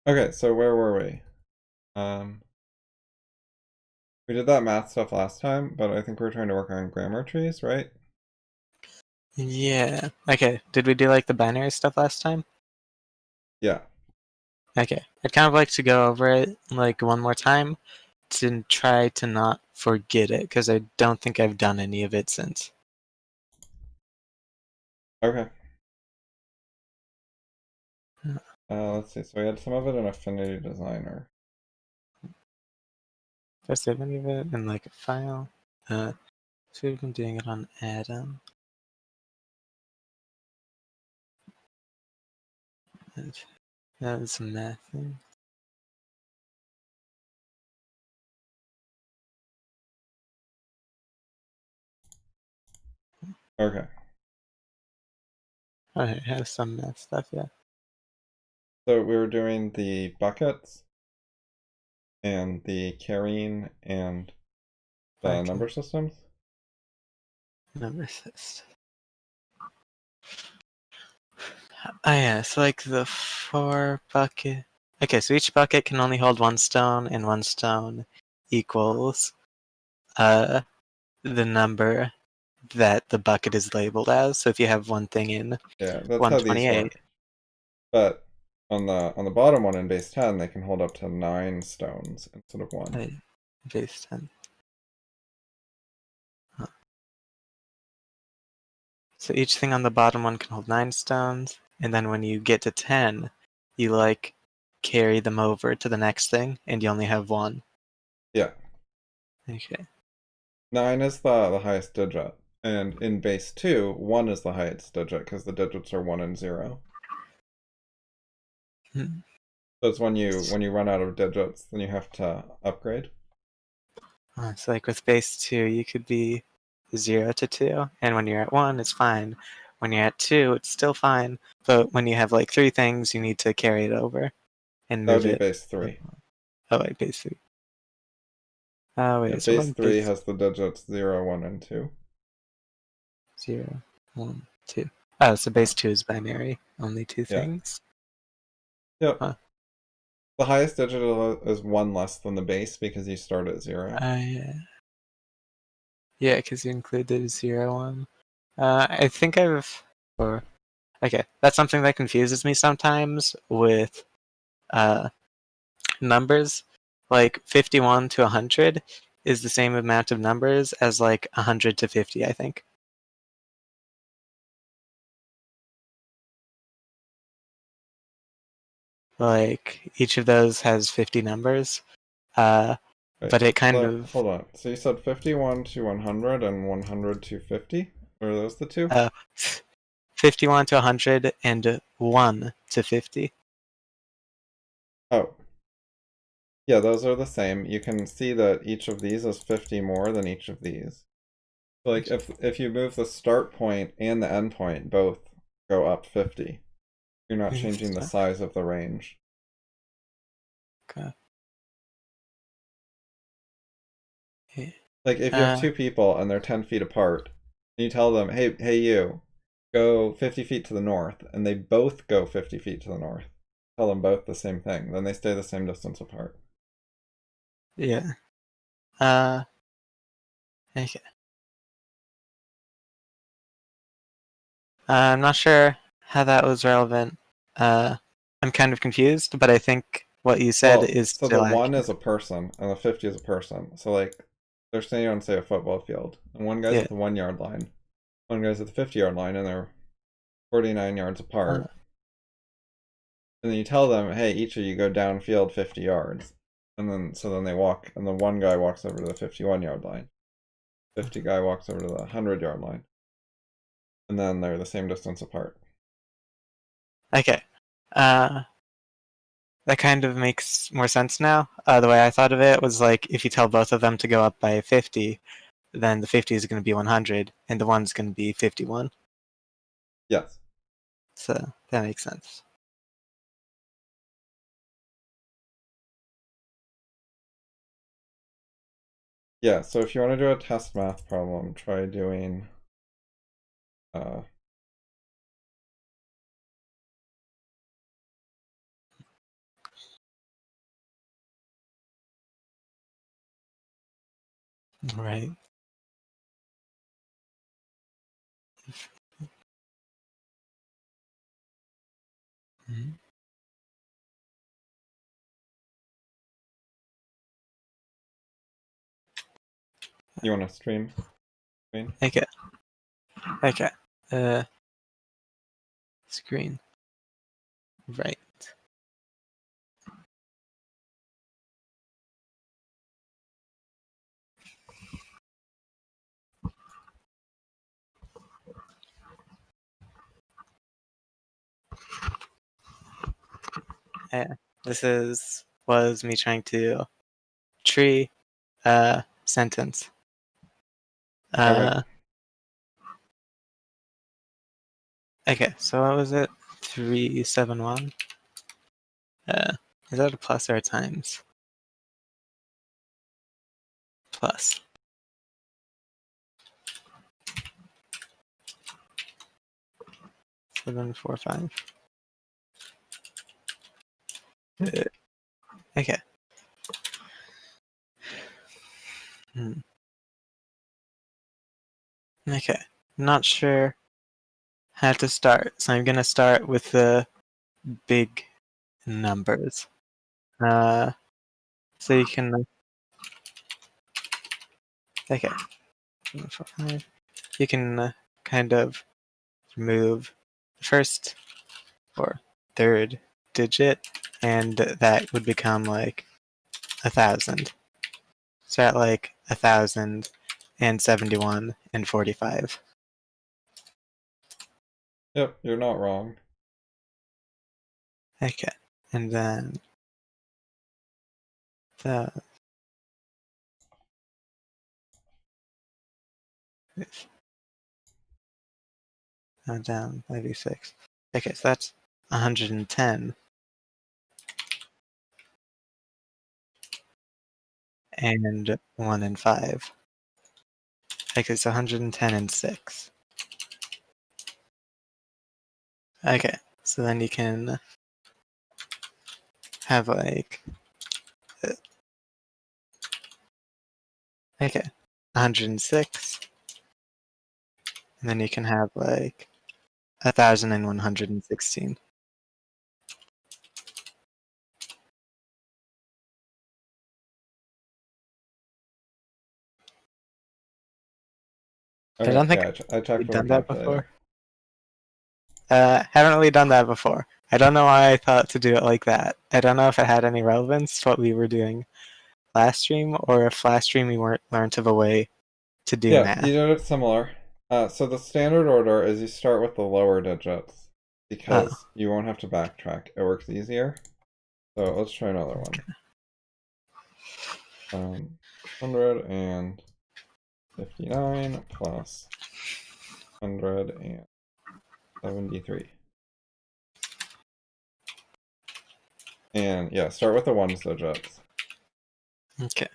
Okay, so where were we? We did that math stuff last time, but I think we're trying to work on grammar trees, right? Yeah. Okay. Did we do like the binary stuff last time? Yeah. Okay. I'd kind of like to go over it like one more time to try to not forget it because I don't think I've done any of it since. Okay. Uh, Let's see. So we had some of it in Affinity Designer. Did I save any of it in like a file? So we've been doing it on Atom. That was some math thing. Okay. Okay, it has some math stuff, yeah. So we were doing the buckets and the carrying and the Okay. number systems. Number system. Oh yeah, so like the 4 bucket. Okay, so each bucket can only hold 1 stone, and 1 stone equals the number that the bucket is labeled as. So if you have one thing in Yeah, that's how these 128, work. But on the bottom one in base 10, they can hold up to 9 stones instead of 1. base 10. Huh. So each thing on the bottom one can hold 9 stones, and then when you get to 10, you like carry them over to the next thing, and you only have 1. Yeah. Okay. 9 is the highest digit. And in base 2, 1 is the highest digit because the digits are 1 and 0. Hmm. So it's when you run out of digits, then you have to upgrade. So like with base 2, you could be 0 to 2, and when you're at 1, it's fine. When you're at 2, it's still fine, but when you have like 3 things, you need to carry it over and That would move be it. base 3. Oh, wait, base 3. Oh, Yeah, wait, so base what 3 base has the digits 0, 1, and 2. 0, 1, 2? Oh, so base 2 is binary, only 2 Yeah. things? Yep. Huh. The highest digit is 1 less than the base because you start at 0. Yeah, because you include the 0 one. I think okay, that's something that confuses me sometimes with numbers. Like 51 to 100 is the same amount of numbers as like 100 to 50, I think. Like each of those has 50 numbers, Wait, but it kind hold of on. So you said 51 to 100 and 100 to 50? Or are those the two? 51 to 100 and 1 to 50. Oh. Yeah, those are the same. You can see that each of these is 50 more than each of these. So like if you move the start point and the end point, both go up 50. You're not changing the size of the range. Okay. Like if you have two people and they're 10 feet apart, and you tell them, hey you, go 50 feet to the north, and they both go 50 feet to the north. Tell them both the same thing, then they stay the same distance apart. Yeah. Okay. I'm not sure how that was relevant. I'm kind of confused, but I think what you said Well, is so the still 1 is accurate. a person, and the 50 is a person. So like, they're standing on, say, a football field, and one guy's Yeah. at the 1 yard line, one guy's at the 50 yard line, and they're 49 yards apart. And then you tell them, hey, each of you go downfield 50 yards. And then, so then they walk, and the one guy walks over to the 51 yard line. 50 guy walks over to the 100 yard line. And then they're the same distance apart. Okay. That kind of makes more sense now. The way I thought of it was like if you tell both of them to go up by 50, then the 50 is going to be 100, and the 1's going to be 51. Yes. So that makes sense. Yeah, so if you want to do a test math problem, try doing uh, Right. Mhm. You want to stream? Okay. Okay. Screen. Right. Yeah. This was me trying to tree a sentence. Okay. Okay, so what was it? 371? Is that a plus or a times? Plus. Seven, four, five. Okay. Okay. Not sure how to start, so I'm gonna start with the big numbers. So you can. Okay. 4, 5. You can kind of remove the first or third digit, and that would become like 1,000. So at like 1,071 and 45. Yep, you're not wrong. Okay, and then the down 96. Okay, so that's 110 and 1 and 5. Okay, so 110 and 6. Okay, so then you can have like okay, 106, and then you can have like 1,116. I Okay, don't think yeah, I checked I've for done that calculator. before. Haven't really done that before. I don't know why I thought to do it like that. I don't know if it had any relevance to what we were doing last stream, or if last stream we weren't learned of a way to do Yeah, you math. did it similar. So the standard order is you start with the lower digits Oh, because you won't have to backtrack. It works easier. So let's try another okay. one. 159 plus 173. And yeah, start with the ones digits. Okay.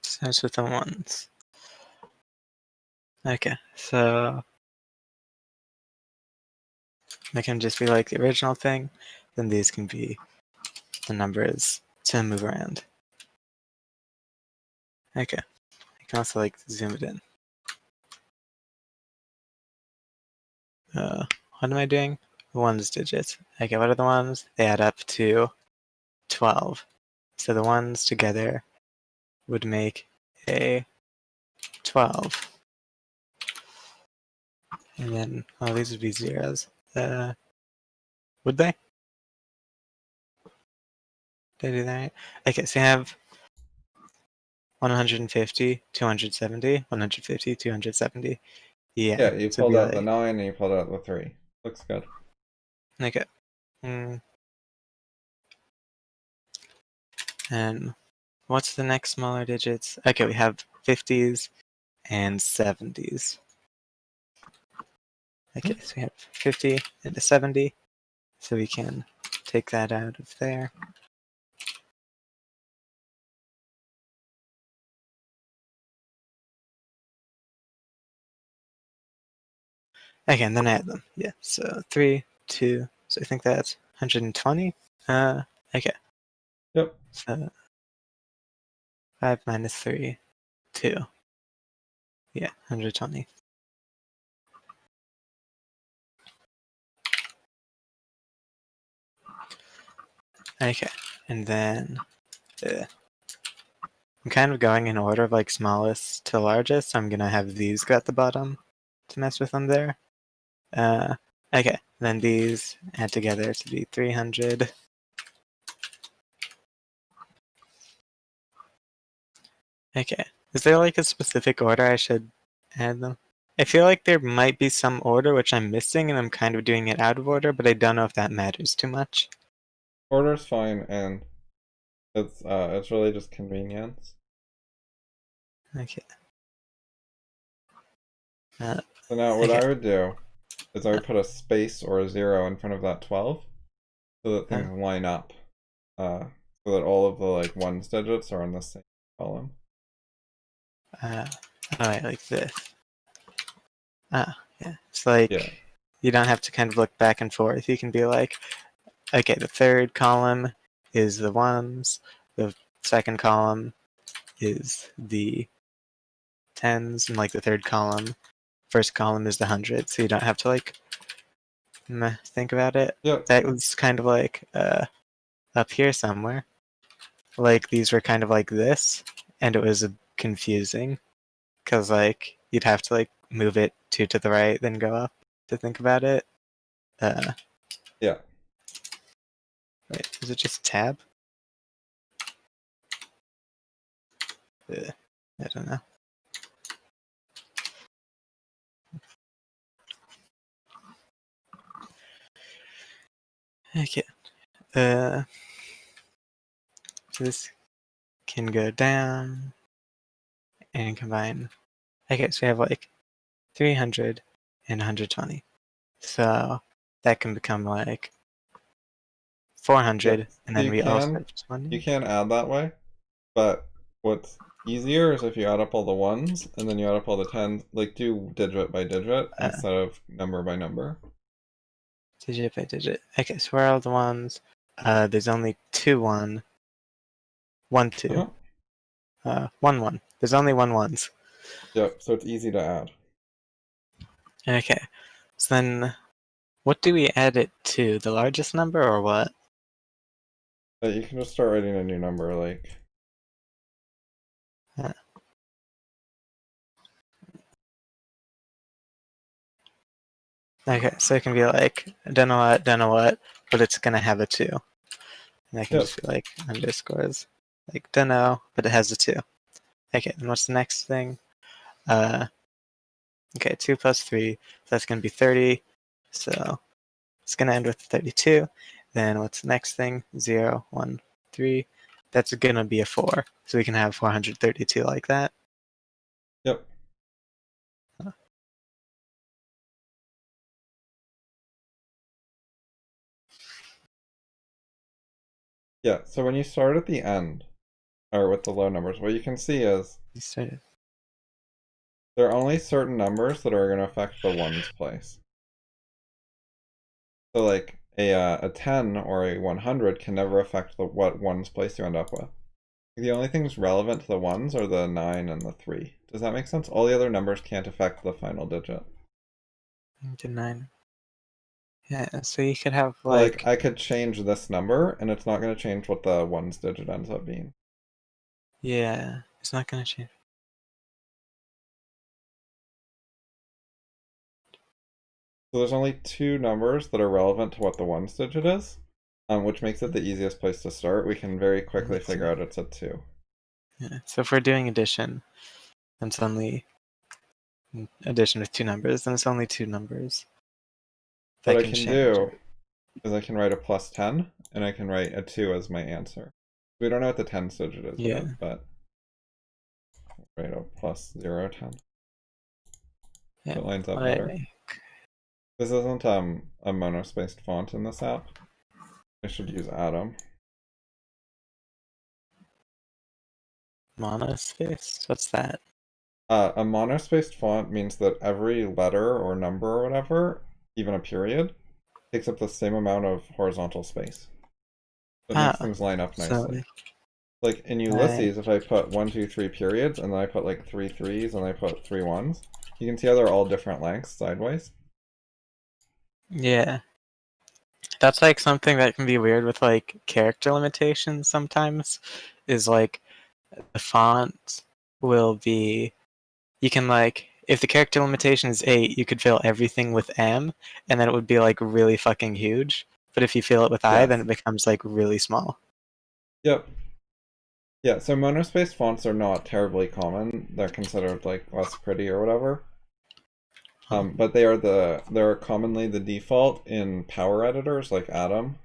Starts with the ones. Okay, so they can just be like the original thing. Then these can be the numbers to move around. Okay. I can also like zoom it in. What am I doing? Ones digits. Okay, what are the ones? They add up to 12. So the ones together would make a 12. And then, oh, these would be zeros. Would they? Did I do that right? Okay, so you have 150, 270, 150, 270. Yeah, Yeah, you so it'd pulled be out the like, 9 and you pulled out the 3. Looks good. okay. And what's the next smaller digits? Okay, we have 50s and 70s. Okay, so we have 50 and a 70. So we can take that out of there. Okay, and then add them. Yeah, so 3, 2, so I think that's 120. Okay. Yep. So 5 minus 3, 2. Yeah, 120. Okay, and then I'm kind of going in order of like smallest to largest, so I'm gonna have these go at the bottom to mess with them there. Okay, then these add together to be 300. Okay, is there like a specific order I should add them? I feel like there might be some order which I'm missing and I'm kind of doing it out of order, but I don't know if that matters too much. Order's fine, and it's really just convenience. Okay. So now what Okay. I would do is I would put a space or a 0 in front of that 12 so that things line up. So that all of the like ones digits are in the same column. Alright, like this. Yeah. It's like you don't have to kind of look back and forth. You can be like, okay, the third column is the ones, the second column is the tens, and like the third column, first column is the hundreds, so you don't have to like think about it. Yep. That was kind of like up here somewhere. Like these were kind of like this, and it was confusing because like you'd have to like move it 2 to the right, then go up to think about it. Yeah. Wait, is it just tab? I don't know. Okay. This can go down and combine. Okay, so we have like 300 and 120. So that can become like 400, and So then we also have 20. you can add that way, but what's easier is if you add up all the ones and then you add up all the tens, like do digit by digit instead of number by number. Digit by digit. Okay, so where are all the ones? There's only 2 1. 1 2. 1 1. There's only 1 ones. Yep, so it's easy to add. Okay, so then what do we add it to? The largest number or what? But you can just start writing a new number, like. Okay, so it can be like, don't know what, but it's gonna have a 2. And I can just be like underscores. Like, don't know, but it has a 2. Okay, then what's the next thing? Okay, 2 plus 3, so that's gonna be 30. So it's gonna end with 32. Then what's the next thing? 0, 1, 3. That's gonna be a 4. So we can have 432 like that. Yep. Yeah, so when you start at the end, or with the low numbers, what you can see is there are only certain numbers that are going to affect the ones place. So like a 10 or a 100 can never affect what ones place you end up with. The only things relevant to the ones are the 9 and the 3. Does that make sense? All the other numbers can't affect the final digit. 9. Yeah, so you could have like I could change this number and it's not going to change what the ones digit ends up being. Yeah, it's not gonna change. So there's only 2 numbers that are relevant to what the ones digit is, which makes it the easiest place to start. We can very quickly figure out it's a 2. Yeah, so if we're doing addition, then it's only addition with 2 numbers, then it's only 2 numbers. What I can do is I can write a plus 10, and I can write a 2 as my answer. We don't know what the 10th digit is yet, but write a plus 0, 10. Yeah, So it lines up better. This isn't a monospaced font in this app. I should use Atom. Monospaced? What's that? A monospaced font means that every letter or number or whatever, even a period, takes up the same amount of horizontal space. So it makes things line up nicely. Like in Ulysses, if I put 1, 2, 3 periods, and then I put like 3 threes, and I put 3 ones, you can see how they're all different lengths sideways. Yeah. That's like something that can be weird with like character limitations sometimes, is like the font will be, you can like, if the character limitation is 8, you could fill everything with M, and then it would be like really fucking huge. But if you fill it with I, then Yes. it becomes like really small. Yep. Yeah, so monospaced fonts are not terribly common. They're considered like less pretty or whatever. But they're commonly the default in power editors like Atom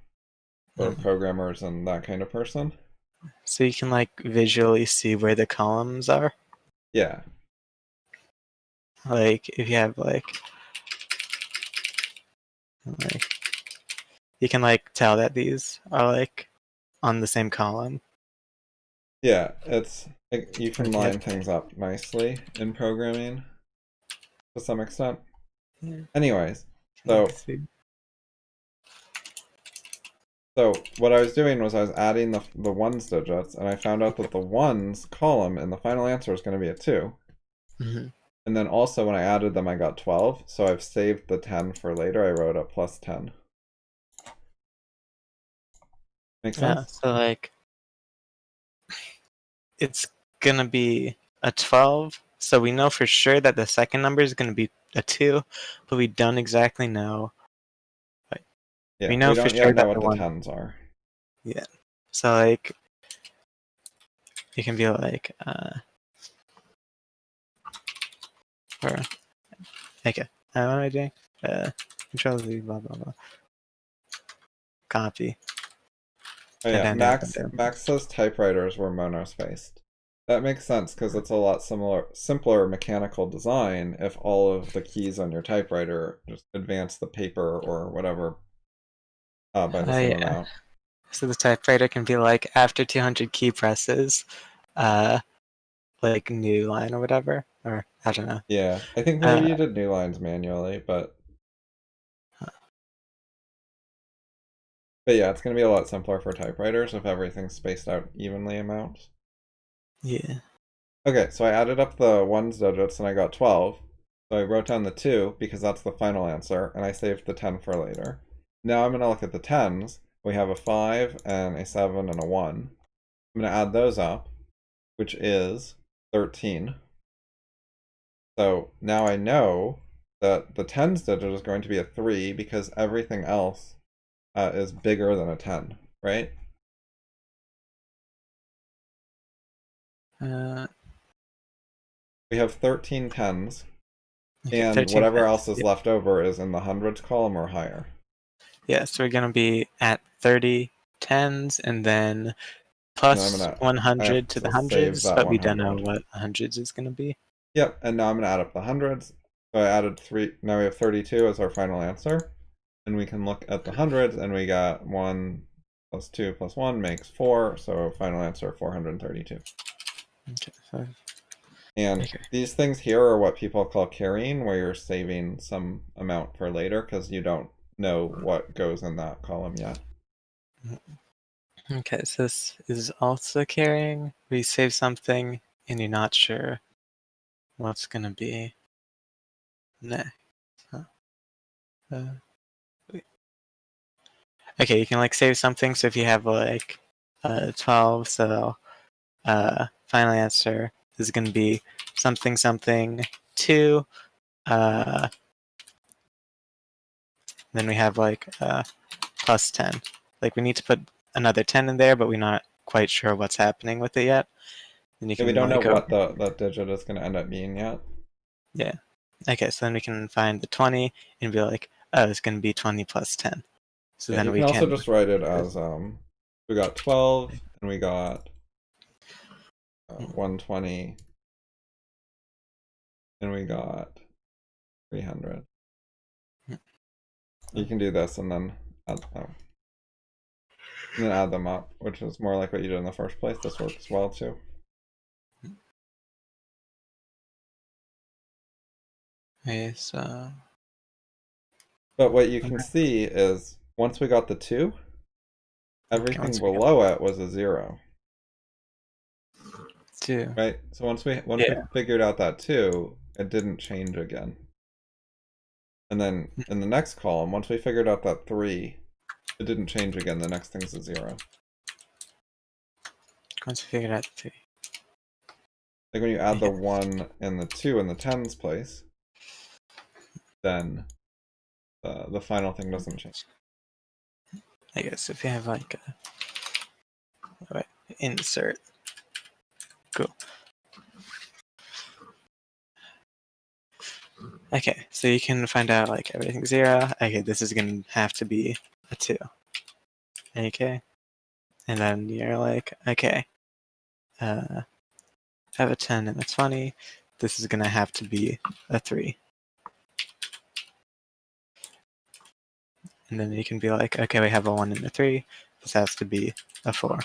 for programmers and that kind of person. So you can like visually see where the columns are. Yeah. Like if you have like you can like tell that these are like on the same column. Yeah, it's like you can If you line have, things up nicely in programming to some extent. yeah, Anyways, like, so see. so what I was doing was I was adding the ones digits, and I found out that the ones column in the final answer is going to be a 2. Mm-hmm. And then also when I added them, I got 12. So I've saved the 10 for later. I wrote a plus 10. Make Yeah, sense? so like it's gonna be a 12. So we know for sure that the second number is gonna be a 2, but we don't exactly know. Like, Yeah, we we know for don't yet sure know that what the the one, 10s are. yeah. So like you can be like or okay. What am I doing? Control Z, blah blah blah. Copy. Oh And yeah, then Max says typewriters were monospaced. That makes sense because it's a lot simpler mechanical design if all of the keys on your typewriter just advance the paper or whatever by the same yeah. amount. So the typewriter can be like after 200 key presses, uh, like new line or whatever, or I don't know. Yeah, I think maybe you did new lines manually, but yeah, it's going to be a lot simpler for typewriters if everything's spaced out evenly amounts. Yeah. Okay, so I added up the ones digits and I got 12. So I wrote down the 2 because that's the final answer, and I saved the 10 for later. Now I'm going to look at the 10s. We have a 5 and a 7 and a 1. I'm going to add those up, which is 13. So now I know that the tens digit is going to be a 3 because everything else is bigger than a 10, right? Uh, We have 13 tens, okay, and 13 whatever tens. else is Yeah. left over is in the hundreds column or higher. Yeah, so we're gonna be at 30 tens and then And I'm plus gonna, I have 100 to the to save hundreds, that but we don't know 100. what hundreds is gonna be. Yep, and now I'm gonna add up the hundreds. So I added 3, now we have 32 as our final answer. And we can look at the hundreds, and we got 1 plus 2 plus 1 makes 4, so final answer 432. Okay, so, And okay. these things here are what people call carrying, where you're saving some amount for later because you don't know what goes in that column yet. Okay, so this is also carrying. We save something and you're not sure what's gonna be next. Huh? Wait. Okay, you can like save something. So if you have like 12, so final answer is gonna be something something 2. Then we have like plus 10. Like we need to put another 10 in there, but we're not quite sure what's happening with it yet. Then you Yeah, we can don't know like go, what the digit is going to end up being yet. yeah. Okay, so then we can find the 20 and be like, oh, it's going to be 20 plus 10. So Yeah, then you we can also can, just write it as we got 12 and we got 120 and we got 300. You can do this and then add them up, which is more like what you did in the first place. This works well too. okay, so But what you can see is once we got the 2, okay, everything once we got, below it was a 0. 2. right? So once we Yeah. figured out that 2, it didn't change again. And then in the next column, once we figured out that 3, it didn't change again. The next thing's a 0. Once we figured out 3. Like when you add the Yeah. 1 and the 2 in the tens place, then the final thing doesn't change. I guess if you have like a alright, insert. Cool. Okay, so you can find out like everything's 0. Okay, this is gonna have to be a 2. Okay. And then you're like, okay, I have a 10 and a 20. This is gonna have to be a 3. And then you can be like, okay, we have a 1 and a 3. This has to be a 4.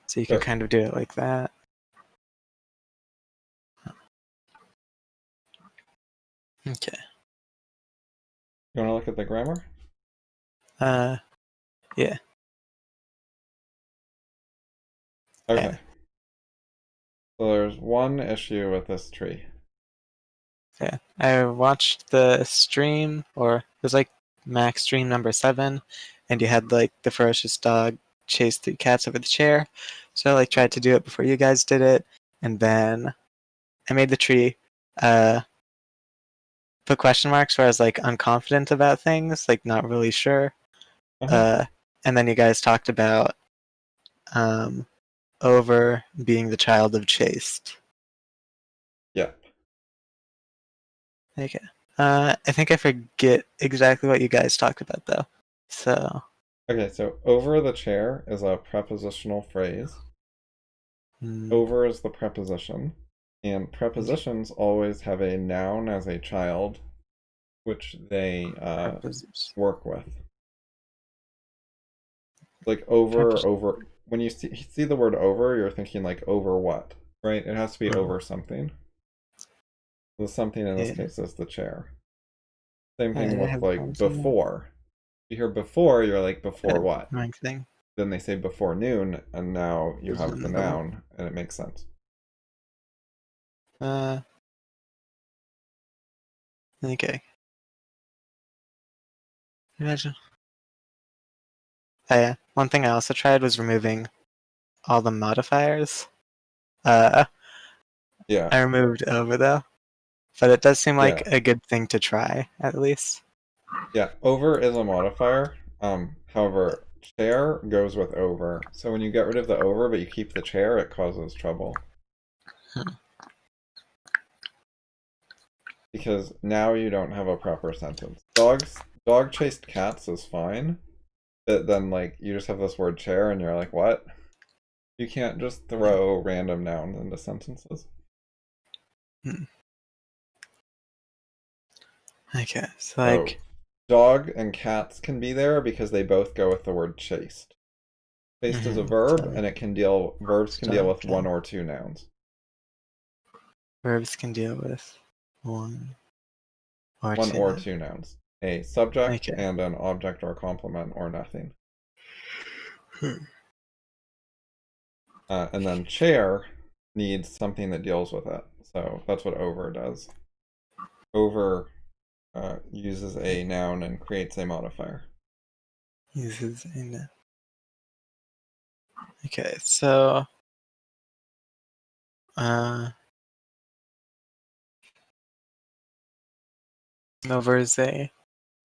So you can Sure. kind of do it like that. Okay. You want to look at the grammar? Yeah. Okay. Yeah. So there's one issue with this tree. Yeah. I watched the stream, or it was like max stream number 7, and you had like the ferocious dog chase 3 cats over the chair. So I like tried to do it before you guys did it, and then I made the tree. Put question marks where I was like unconfident about things, like not really sure. And then you guys talked about over being the child of chaste. Yeah. Okay. I think I forget exactly what you guys talked about though. So. Okay, so over the chair is a prepositional phrase. Hmm. Over is the preposition. And prepositions always have a noun as a child, which they work with. Like over. When you see the word over, you're thinking like over what, right? It has to be over something. The something in this case is the chair. Same thing with like before. You hear before, you're like before what? Thing. Then they say before noon, and now you have the noun, and it makes sense. Okay. Imagine. Oh, yeah. One thing I also tried was removing all the modifiers. Yeah. I removed over though, but it does seem like a good thing to try at least. Yeah, over is a modifier. However, chair goes with over. So when you get rid of the over, but you keep the chair, it causes trouble. Because now you don't have a proper sentence. Dog chased cats is fine. But then like you just have this word chair and you're like, what? You can't just throw random nouns into sentences. Okay, so like dog and cats can be there because they both go with the word chased. Chased is a verb, and verbs can deal with 1 or 2 nouns. Verbs can deal with 1 or 2 nouns. A subject and an object or complement or nothing. And then chair needs something that deals with it. So that's what over does. Over uses a noun and creates a modifier. Uses a noun. Okay, so over is a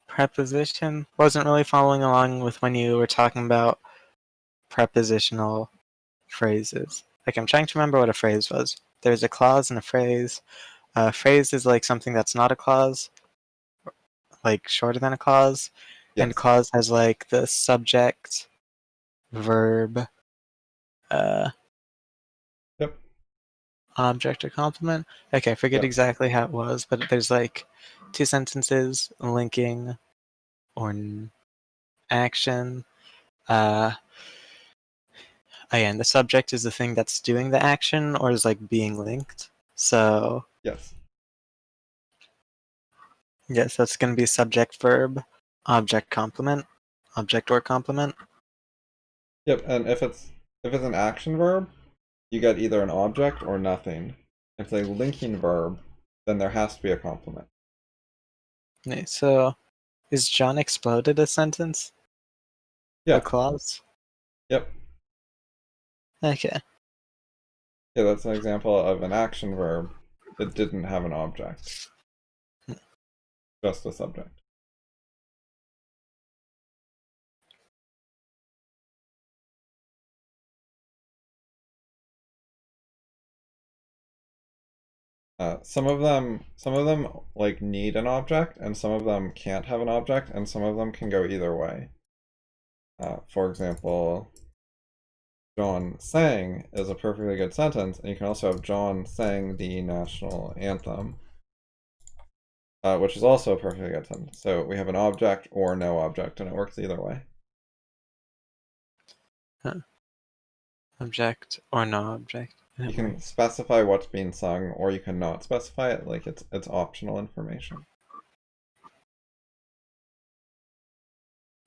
preposition. Wasn't really following along with when you were talking about prepositional phrases. Like I'm trying to remember what a phrase was. There's a clause and a phrase. A phrase is like something that's not a clause, like shorter than a clause. Yes. And clause has like the subject, verb, yep. Object or complement. Okay, I forget exactly how it was, but there's like 2 sentences linking or action. Again, the subject is the thing that's doing the action or is like being linked. So yes, that's going to be subject verb, object complement, object or complement. Yep, and if it's If it's an action verb, you get either an object or nothing. If it's a linking verb, then there has to be a complement. Okay, so is John exploded a sentence? Yeah. A clause? Yep. Okay. Yeah, that's an example of an action verb that didn't have an object. Just a subject. Some of them like need an object, and some of them can't have an object, and some of them can go either way. For example, John sang is a perfectly good sentence, and you can also have John sang the national anthem, which is also a perfectly good sentence. So we have an object or no object, and it works either way. Huh. Object or no object. You can specify what's being sung, or you can not specify it. Like it's optional information.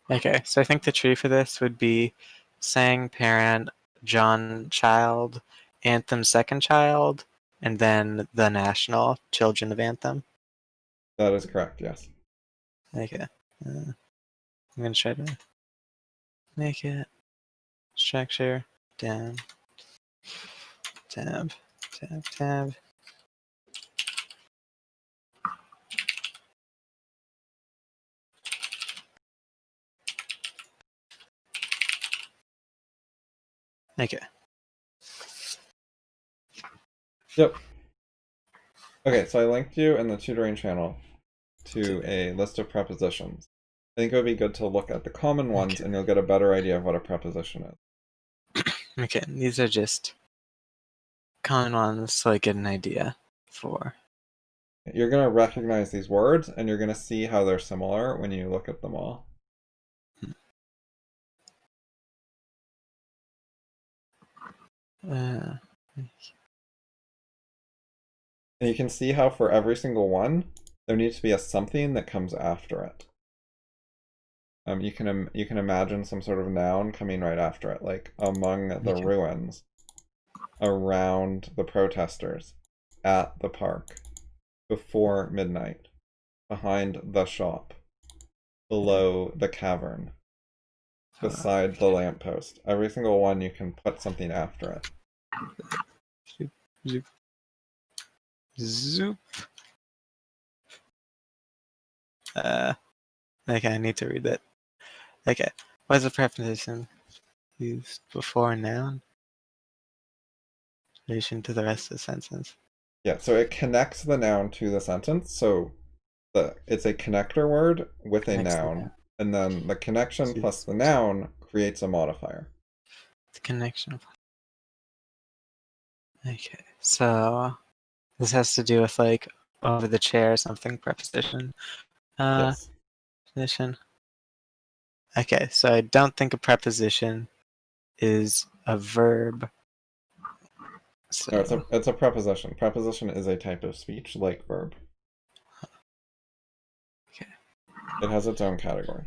Okay, so I think the tree for this would be sang parent, John child, anthem second child, and then the national children of anthem. That is correct, yes. Okay. I'm going to try to make it structure down, tab, tab, tab. Okay. Yep. Okay, so I linked you in the tutoring channel to a list of prepositions. I think it would be good to look at the common ones, and you'll get a better idea of what a preposition is. Okay, these are just common ones so I get an idea for. You're going to recognize these words, and you're going to see how they're similar when you look at them all. And you can see how for every single one, there needs to be a something that comes after it. You can imagine some sort of noun coming right after it, like among the ruins, around the protesters, at the park, before midnight, behind the shop, below the cavern, beside the lamppost. Every single one you can put something after it. Zoop, zoop, zoop. Okay, I need to read it. Okay, what is a preposition used before a noun? In relation to the rest of the sentence. Yeah, so it connects the noun to the sentence. So it's a connector word with a noun, and then the connection plus the noun creates a modifier. The connection. Okay, so this has to do with like over the chair or something preposition. Yes. Preposition. Okay, so I don't think a preposition is a verb. So No, it's a preposition. Preposition is a type of speech, like verb. Okay. It has its own category.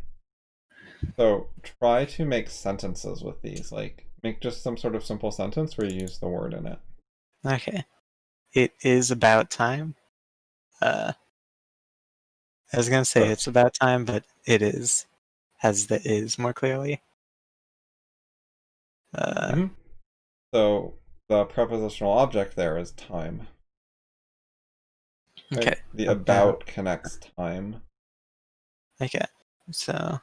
So try to make sentences with these. Like, make just some sort of simple sentence where you use the word in it. Okay. It is about time. I was gonna say it's about time, but it is. Has the is more clearly. So the prepositional object there is time. Right? Okay. The about connects time. Okay. So.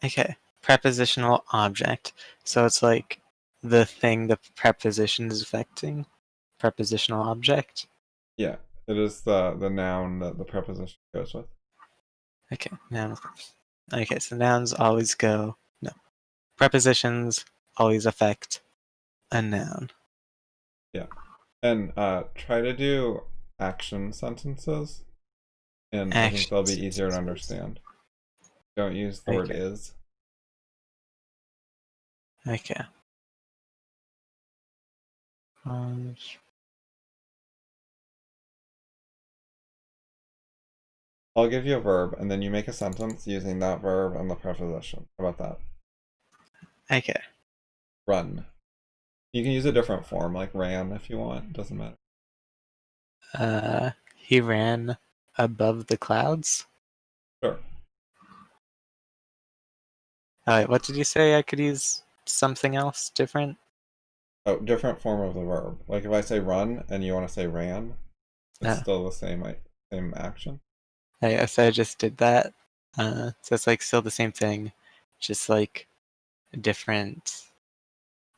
Okay. Prepositional object. So it's like the thing the preposition is affecting. Prepositional object. Yeah. It is the noun that the preposition goes with. Okay. Noun. Okay. So nouns always go. No. Prepositions always affect a noun. Yeah. And try to do action sentences. And I think they'll be easier to understand. Don't use the word is. Okay. I'll give you a verb, and then you make a sentence using that verb and the preposition. How about that? Okay. run. You can use a different form, like ran if you want. Doesn't matter. He ran above the clouds. Sure. What did you say? I could use something else different? Oh, different form of the verb. Like if I say run and you want to say ran, it's still the same action. So I just did that. So it's like still the same thing, just like a different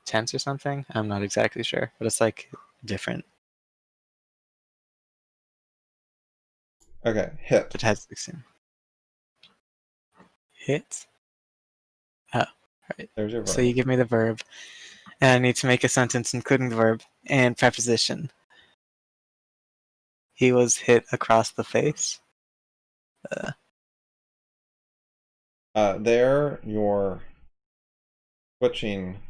tense or something. I'm not exactly sure, but it's like different. Okay, hit. It has the same hit. Oh, right. There's your verb. So you give me the verb, and I need to make a sentence including the verb and preposition. He was hit across the face. There you're switching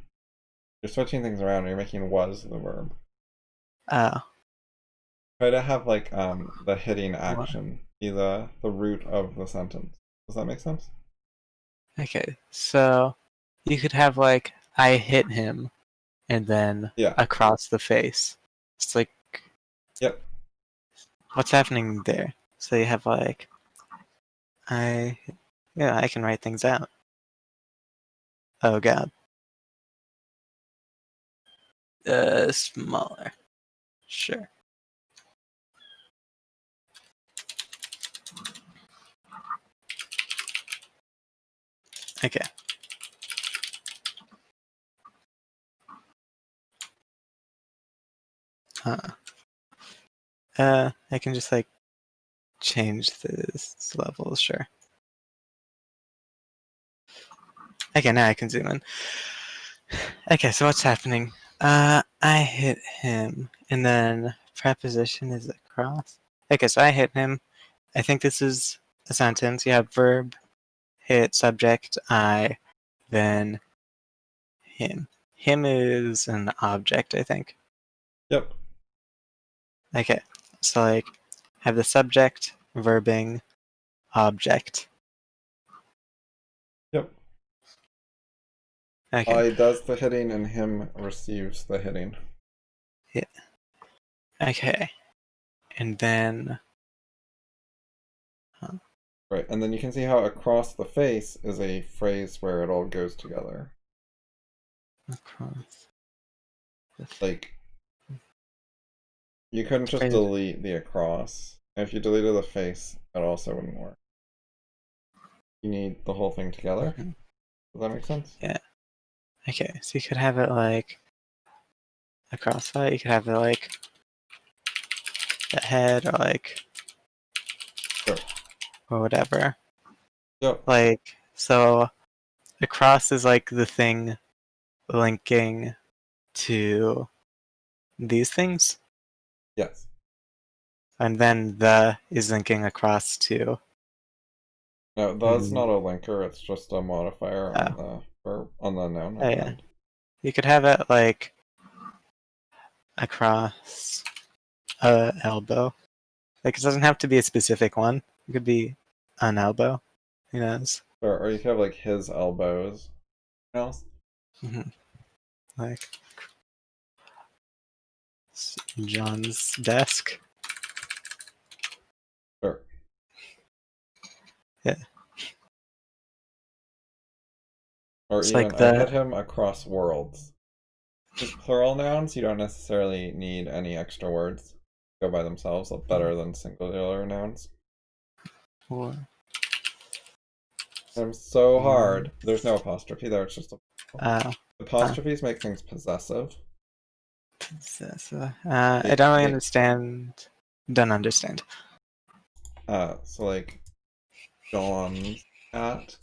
things around and you're making was the verb. Oh. Try to have like the hitting action be the root of the sentence. Does that make sense? Okay, so you could have like I hit him and then across the face. It's like Yep. What's happening there? So you have like I can write things out. Oh god. Smaller. Sure. Okay. I can just like change this levels, sure. Okay, now I can zoom in. Okay, so what's happening? I hit him, and then preposition is across. Okay, so I hit him. I think this is a sentence. You have verb, hit, subject, I, then him. Him is an object, I think. Yep. Okay, so like have the subject, verbing, object. Yep. Okay. I does the hitting and him receives the hitting. Yeah. Okay. And then Right, and then you can see how across the face is a phrase where it all goes together. across. Like, you couldn't just delete the across. And if you deleted the face, it also wouldn't work. You need the whole thing together. Mm-hmm. Does that make sense? Yeah. Okay, so you could have it like across that. You could have it like the head or like Sure. or whatever. Yep. Like so across is like the thing linking to these things. Yes. And then the is linking across to. No, that's not a linker, it's just a modifier on the verb, on the noun. Oh yeah. You could have it like across a elbow. Like it doesn't have to be a specific one. It could be an elbow. Who knows? Or you could have like his elbows. Anything else? Mm-hmm. Like John's desk. Sure. Yeah. Or It's even like I hit him across worlds. Just plural nouns, you don't necessarily need any extra words. Go by themselves, better than singular nouns. I'm so hard. There's no apostrophe there, it's just a... Apostrophes make things possessive. I don't really understand. Don't understand. So like John's cat.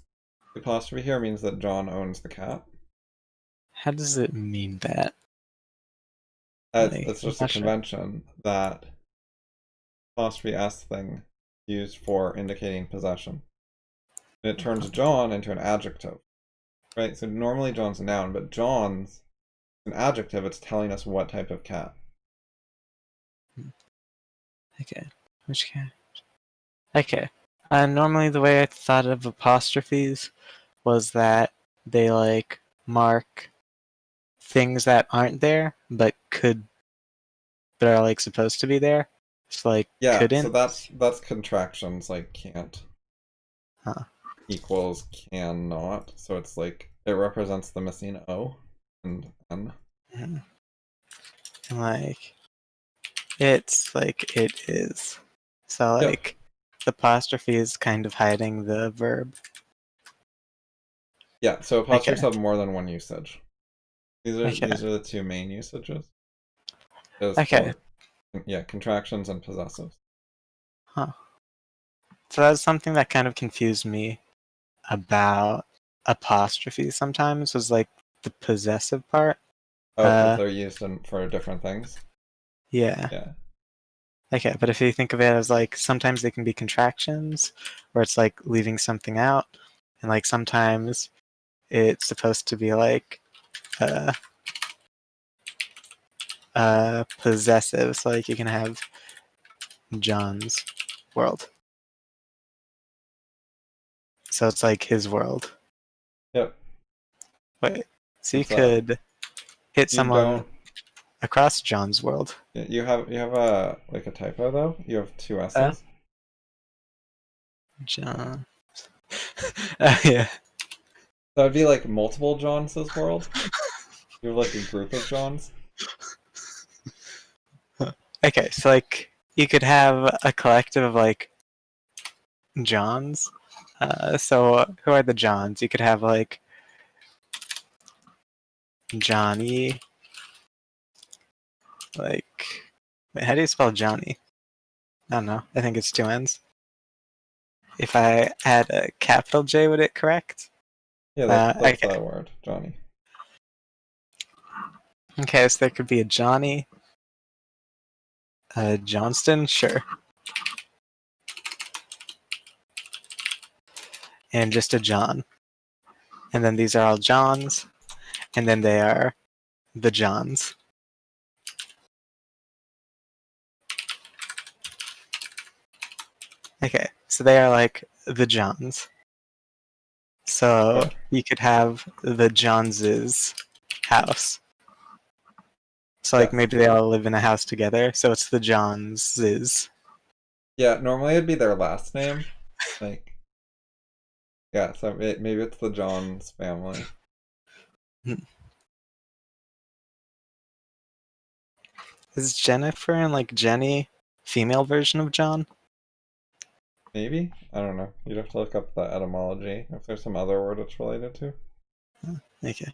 The apostrophe here means that John owns the cat. How does it mean that? It's just a convention that apostrophe S thing used for indicating possession. And it turns John into an adjective. Right? So normally John's a noun, but John's an adjective, it's telling us what type of cat. Okay. Which cat? Okay. Normally the way I thought of apostrophes was that they like mark things that aren't there but are like supposed to be there. It's like Yeah, so couldn't. that's contractions like can't equals cannot. So it's like it represents the missing O and N. And like it's like it is. So Yep. like the apostrophe is kind of hiding the verb. Yeah, so apostrophes Okay. have more than one usage. These are the two main usages. Is Okay. for contractions and possessives. Huh. So that's something that kind of confused me about apostrophes sometimes, was like the possessive part. Oh, because they're used for different things. Yeah. Yeah. Okay, but if you think of it as like sometimes they can be contractions, or it's like leaving something out, and like sometimes it's supposed to be like possessive. So like you can have John's world. So it's like his world. Yep. Wait, so you It's could hit you someone don't across John's world. you have a like a typo though. You have two S's. John. Yeah. That would be like multiple Johns' world. You have like a group of Johns. Okay, so like you could have a collective of like Johns. So who are the Johns? You could have like Johnny. Like, wait, how do you spell Johnny? I don't know. I think it's two N's. If I add a capital J, would it correct? Yeah, that's Okay. that word, Johnny. Okay, so there could be a Johnny, a Johnston, sure, and just a John. And then these are all Johns, and then they are the Johns. Okay, so they are like the Johns. So Sure. you could have the Joneses' house. So like Yes. maybe they all live in a house together. So it's the Joneses. Yeah, normally it'd be their last name. Like, yeah, so maybe it's the Johns family. Is Jennifer and like Jenny female version of John? Maybe? I don't know. You'd have to look up the etymology if there's some other word it's related to. Okay.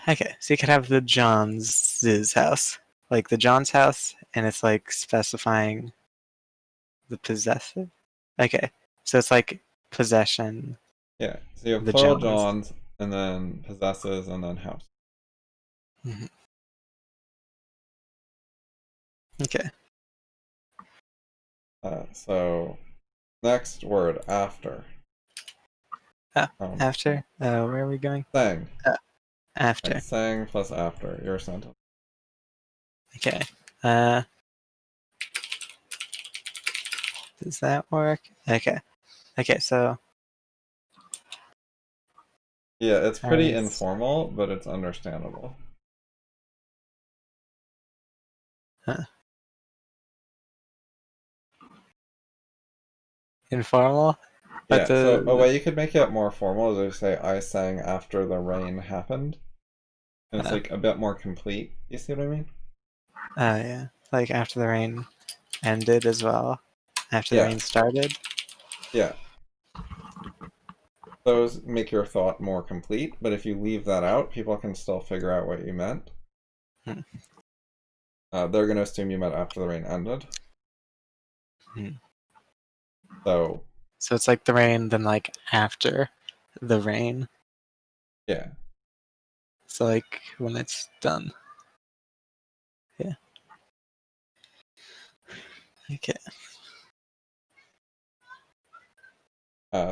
Okay, so you could have the Johns' house. Like the John's house, and it's like specifying the possessive. Okay, so it's like possession. Yeah, so you have The plural Johns. Johns, and then possesses, and then house. Mhm. Okay. So, next word, after. After? Where are we going? Sang. After. Right, sang plus after, your sentence. Okay. Does that work? Okay. Okay, so. Yeah, it's pretty Alright. informal, but it's understandable. Huh. Informal? But Yeah, so a the. way you could make it more formal is to say, I sang after the rain happened. And it's like a bit more complete. You see what I mean? Yeah. Like after the rain ended as well. After the Yeah, rain started. yeah. Those make your thought more complete, but if you leave that out, people can still figure out what you meant. Hmm. They're going to assume you meant after the rain ended. Hmm. So, So it's like the rain, then like after the rain. yeah. So like when it's done. Yeah. Okay.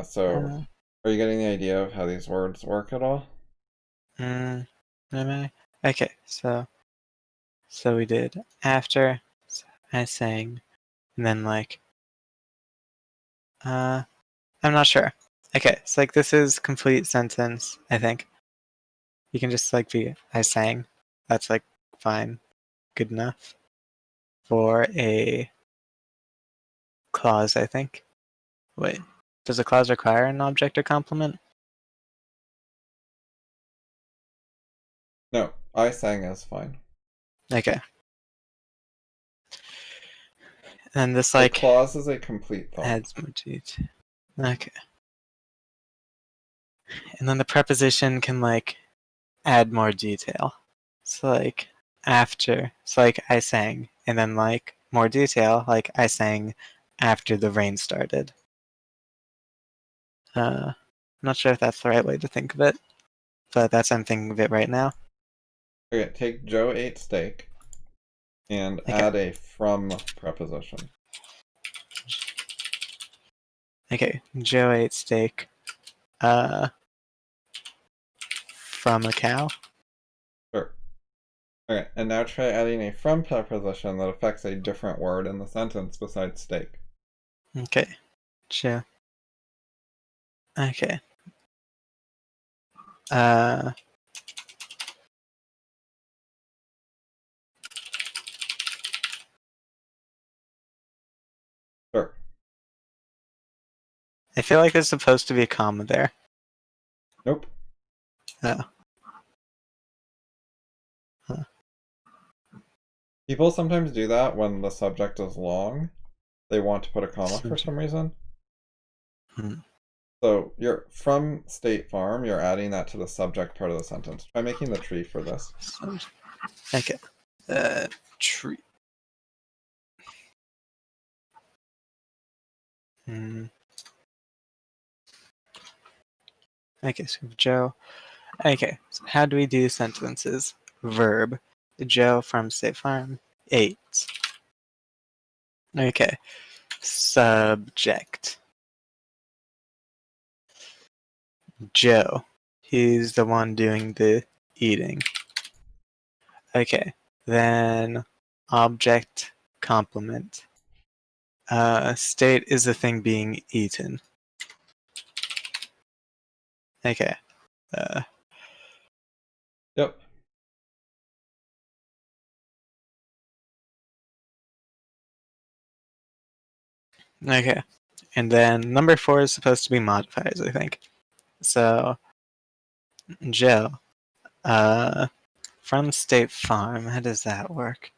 So, are you getting the idea of how these words work at all? Am I? Okay, so we did after I sang, and then like I'm not sure. Okay, so like this is complete sentence, I think. You can just like be I sang. That's like fine, good enough for a clause, I think. Wait, does a clause require an object or complement? No, I sang is fine. Okay. And this A like clause is a complete thought. adds more detail. Okay. And then the preposition can like add more detail. So like after, so like I sang, and then like more detail, like I sang after the rain started. I'm not sure if that's the right way to think of it, but that's how I'm thinking of it right now. Okay, take Joe ate steak and Okay. add a from preposition. Okay, Joe ate steak from a cow. Sure. Okay, and now try adding a from preposition that affects a different word in the sentence besides steak. Okay, Joe. Okay. Sure. I feel like there's supposed to be a comma there. Nope. Oh. Huh. People sometimes do that when the subject is long. They want to put a comma for some reason. So you're from State Farm, you're adding that to the subject part of the sentence. Try making the tree for this. Okay. Tree. Okay, so Joe. Okay, so how do we do sentences? Verb. Joe from State Farm ate. Okay. Subject. Joe. He's the one doing the eating. Okay. Then object complement. State is the thing being eaten. Okay. Yep. Okay. And then number 4 is supposed to be modifiers, I think. So Joe. From State Farm, how does that work?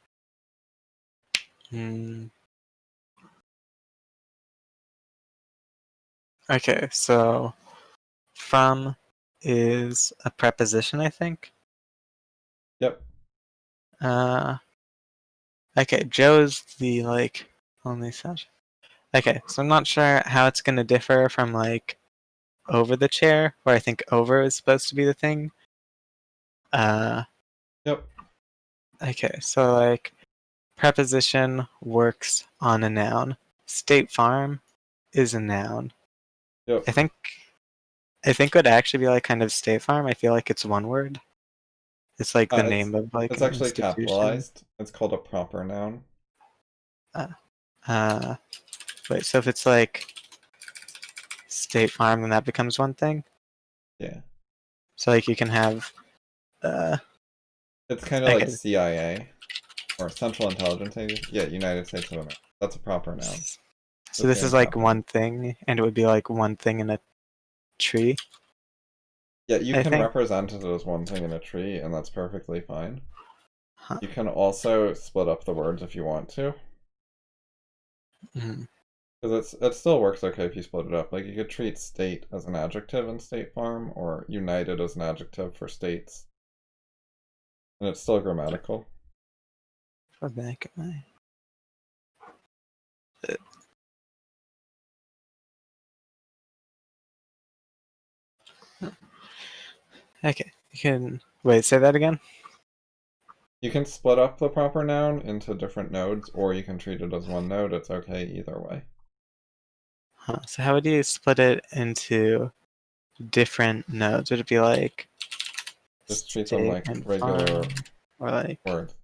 Okay, so from is a preposition, I think. Yep. Okay, Joe's the like only subject. Okay, so I'm not sure how it's gonna differ from like over the chair, where I think over is supposed to be the thing. Yep. Okay, so like preposition works on a noun. State Farm is a noun. Yep. I think it would actually be like kind of State Farm. I feel like it's one word. It's like the name of like it's an actually institution. capitalized. It's called a proper noun. Wait, so if it's like State Farm, then that becomes one thing? Yeah. So like you can have It's kind of okay. like CIA or Central Intelligence Agency. Yeah, United States of America. That's a proper noun. So this is like one thing, and it would be like one thing in a tree. Yeah, you I can think. represent it as one thing in a tree, and that's perfectly fine. Huh. You can also split up the words if you want to. Because it still works okay if you split it up. Like you could treat state as an adjective in State Farm, or united as an adjective for states. And it's still grammatical. For back of my. Okay, you can wait. Say that again. You can split up the proper noun into different nodes, or you can treat it as one node. It's okay either way. Huh. So how would you split it into different nodes? Would it be like Just treat them like regular or like words.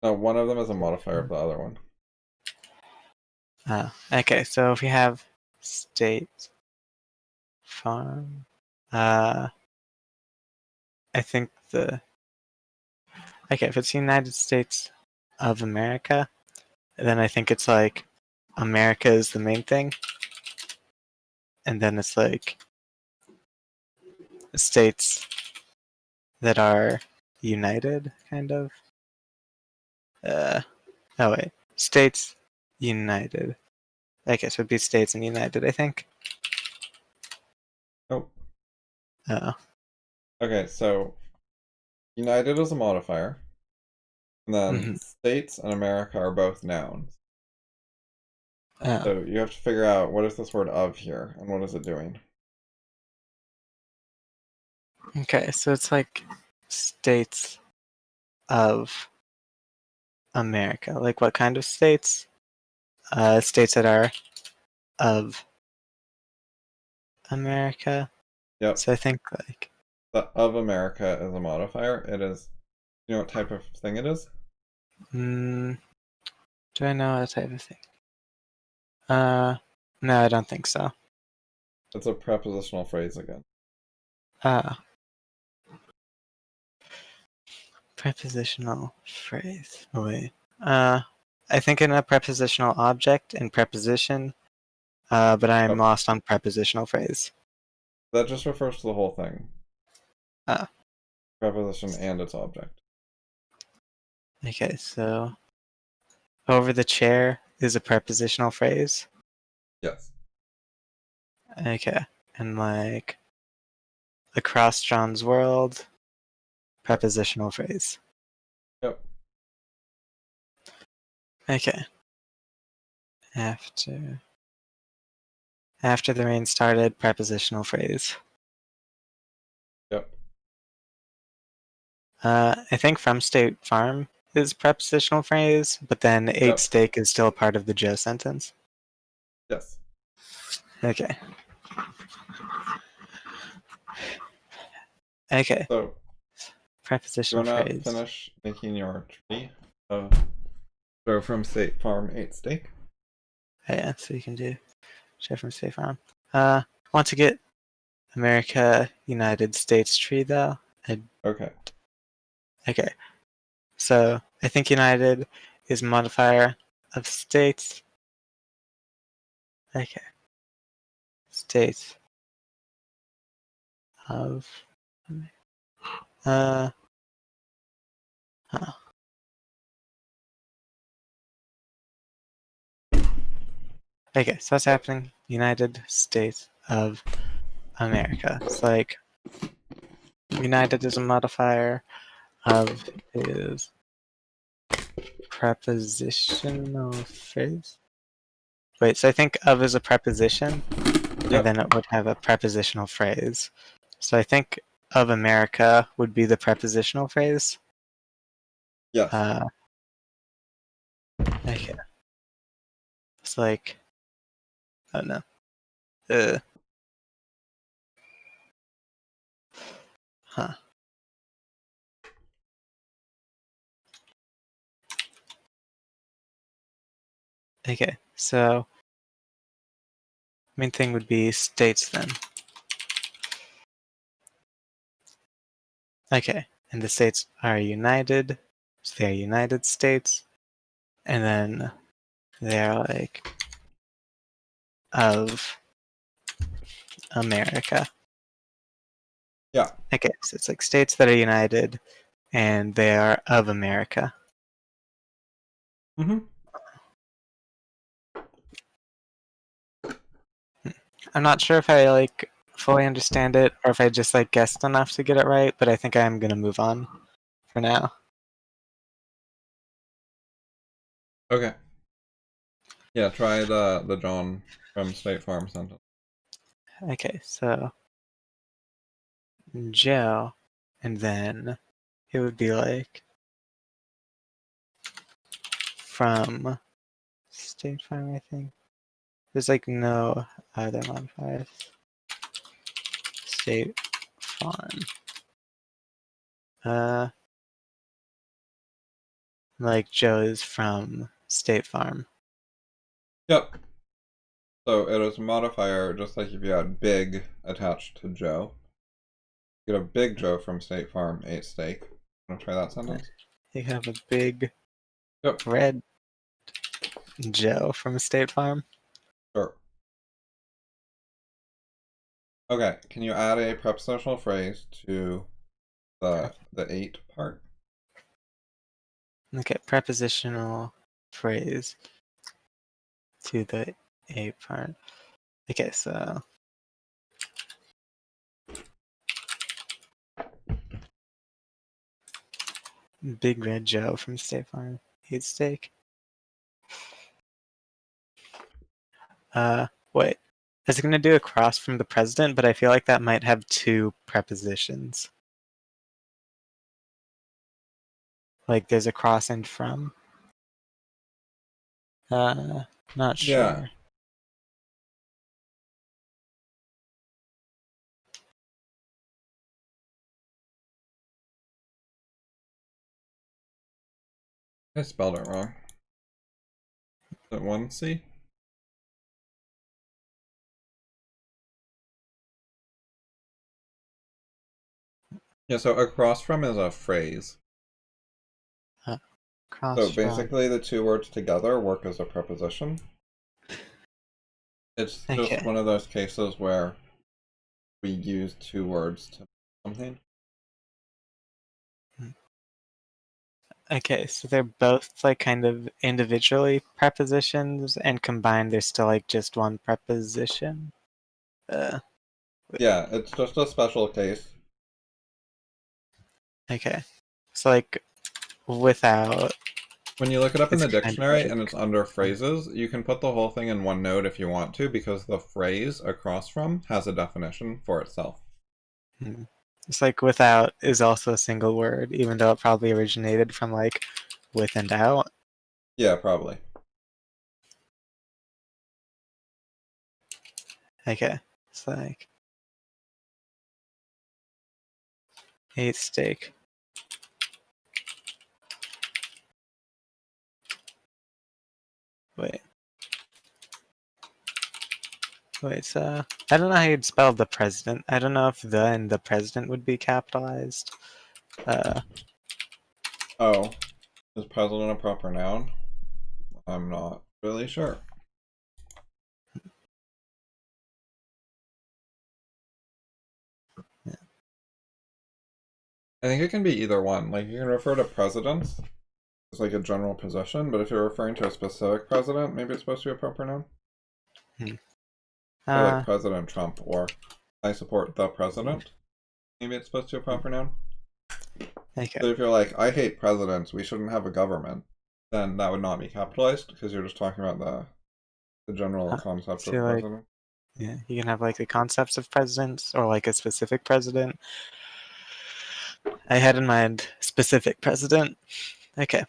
No, one of them is a modifier of the other one. Okay, so if we have State Farm, I think the... Okay, if it's United States of America, then I think it's like America is the main thing. And then it's like states that are united, kind of. Oh wait, states united. I guess it would be states and united, I think. Oh. Oh. Okay, so United is a modifier. And then states and America are both nouns. Oh. So you have to figure out what is this word of here and what is it doing. Okay, so it's like states of America. Like what kind of states? States that are of America. Yep. So I think like The of America is a modifier. It is, you know what type of thing it is? do I know what type of thing? No, I don't think so. It's a prepositional phrase again. Prepositional phrase. Oh, wait. I think in a prepositional object and preposition, but I'm lost on prepositional phrase. That just refers to the whole thing. Preposition and its object. Okay, so over the chair is a prepositional phrase. Yes. Okay, and like across John's world, prepositional phrase. Yep. Okay. After the rain started, prepositional phrase. Yep. I think from State Farm is prepositional phrase, but then ate steak is still part of the Joe sentence. Yes. Okay. Okay. So, Prepositional you wanna phrase. finish making your tree of Joe from State Farm ate steak? Oh, yeah, so you can do Joe from State Farm. I want to get America United States tree though. Okay. Okay. So I think United is modifier of states. Okay. States of huh. Okay, so what's happening? United States of America. It's like United is a modifier of is prepositional phrase. Wait, so I think of is a preposition, and then it would have a prepositional phrase. So I think of America would be the prepositional phrase. Yes. Okay. It's like, oh no. Huh. Okay, so main thing would be states then. Okay, and the states are united, so they are United States, and then they're like of America. Yeah. Okay, so it's like states that are united, and they are of America. Mm-hmm. I'm not sure if I like fully understand it, or if I just like guessed enough to get it right, but I think I am gonna move on for now. Okay. Yeah, try the John from State Farm sentence. Okay, so Joe, and then it would be like from State Farm, I think. There's like no other modifiers. State Farm. Like Joe is from State Farm. Yep. So it is a modifier, just like if you had big attached to Joe. You get a big Joe from State Farm ate steak. Want to try that sentence? You have a big Yep. red Joe from State Farm. Sure. Okay, can you add a prepositional phrase to the ate part? Okay, prepositional phrase to the A part. Okay, so big red Joe from State Farm ate steak. Wait. I was gonna do across from the president, but I feel like that might have two prepositions. Like there's across and from. Not sure. Yeah. I spelled it wrong. Is it 1C? Yeah, so across from is a phrase. Across So from. basically the two words together work as a preposition. It's Okay. just one of those cases where we use two words to something. Okay, so they're both like kind of individually prepositions, and combined they're still like just one preposition. Yeah, it's just a special case. Okay, so like without. When you look it up in It's the kind of dictionary like- and it's under phrases, you can put the whole thing in one note if you want to, because the phrase across from has a definition for itself. It's like without is also a single word, even though it probably originated from like with and out. Yeah, probably. Okay, it's like ate steak. Wait, so I don't know how you'd spell the president. I don't know if the and the president would be capitalized. Oh, is president a proper noun? I'm not really sure. Yeah. I think it can be either one. Like, you can refer to presidents as like a general position, but if you're referring to a specific president, maybe it's supposed to be a proper noun. Or like President Trump, or I support the president. Maybe it's supposed to be a proper noun. Okay. But if you're like, I hate presidents, we shouldn't have a government, then that would not be capitalized, because you're just talking about the general concept of president. Yeah, you can have like the concepts of presidents or like a specific president. I had in mind specific president. Okay.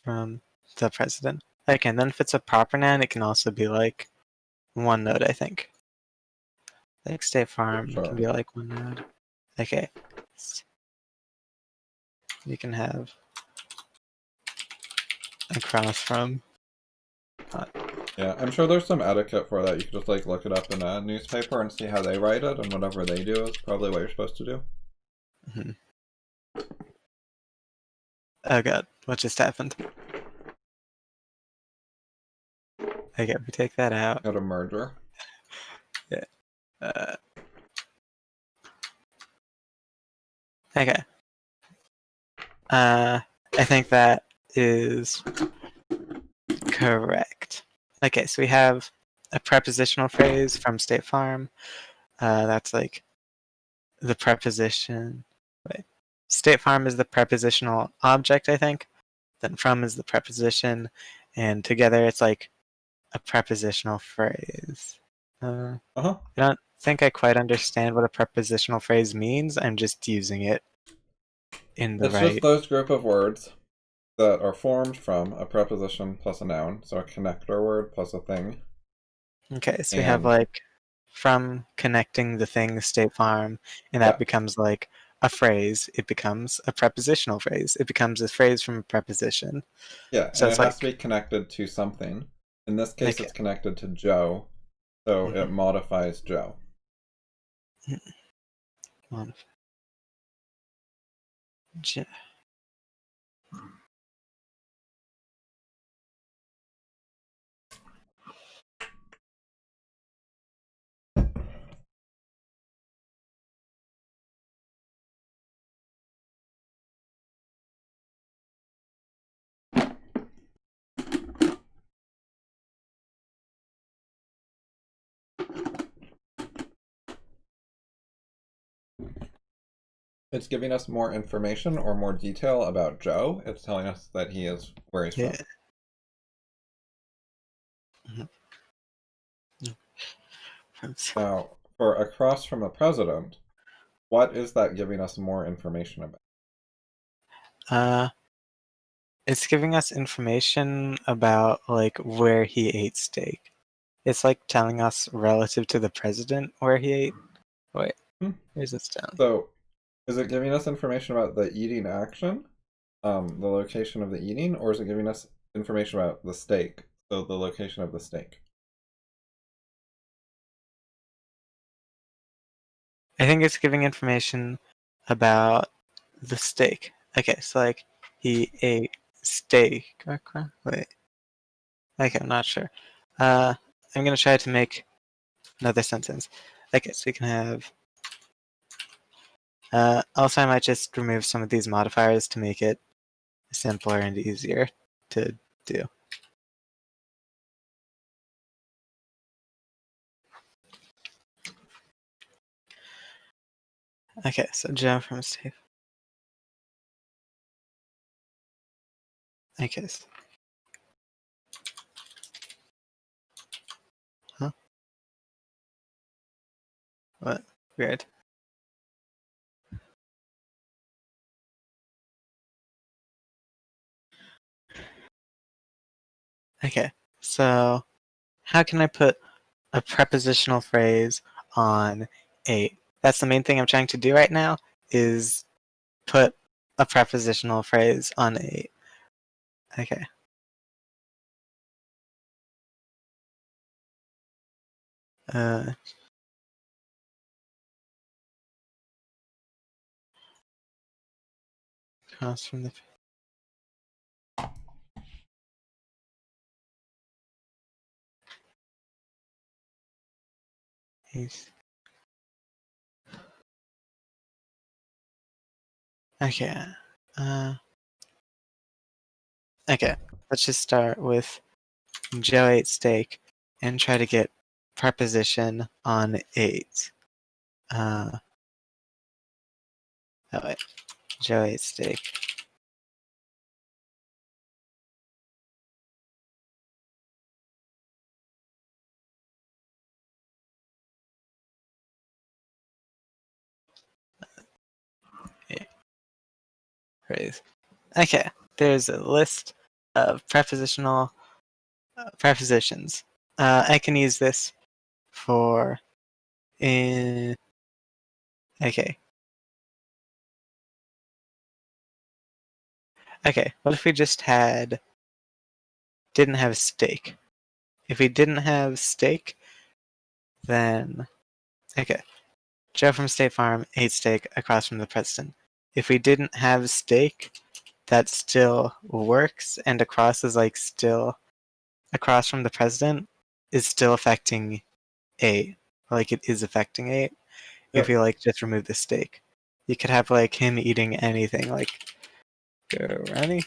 From the president. Okay, and then if it's a proper noun, it can also be like one node, I think. Like State Farm can be like one node. Okay. You can have across from. Yeah, I'm sure there's some etiquette for that. You could just like look it up in a newspaper and see how they write it, and whatever they do is probably what you're supposed to do. Oh god, what just happened? Okay, we take that out. Got a merger. Yeah. Okay. I think that is correct. Okay, so we have a prepositional phrase from State Farm. That's like the preposition. Wait. State Farm is the prepositional object, I think. Then from is the preposition. And together it's like a prepositional phrase. I don't think I quite understand what a prepositional phrase means. I'm just using it in the It's right. just those group of words that are formed from a preposition plus a noun, so a connector word plus a thing. Okay, so we have like from connecting the thing State Farm, and that becomes like a phrase. It becomes a prepositional phrase. It becomes a phrase from a preposition. Yeah, so and it's it has to be connected to something. In this case, it's connected to Joe, so it modifies Joe. It's giving us more information or more detail about Joe. It's telling us that he is where he's Yeah. from. Now, for across from the president, what is that giving us more information about? It's giving us information about like where he ate steak. It's like telling us relative to the president where he ate. Wait, where's this down? So, is it giving us information about the eating action, the location of the eating, or is it giving us information about the steak, so the location of the steak? I think it's giving information about the steak. Okay, so like he ate steak. Wait. Okay, I'm not sure. I'm gonna try to make another sentence. Okay, so we can have. Also, I might just remove some of these modifiers to make it simpler and easier to do. Okay, so Joe from Steve. Okay. Huh? What? Weird. Okay, so how can I put a prepositional phrase on 8? That's the main thing I'm trying to do right now, is put a prepositional phrase on 8. Okay. Cross from the page. Okay. Okay. Let's just start with Joe ate steak and try to get preposition on 8. Oh wait. Joe ate steak. Phrase. Okay, there's a list of prepositional prepositions. I can use this for in. Okay. Okay. What if we just didn't have steak? If we didn't have steak, then okay. Joe from State Farm ate steak across from the president. If we didn't have steak, that still works, and across is like still across from the president is still affecting 8. Like it is affecting 8. If you like just remove the steak, you could have like him eating anything, like Granny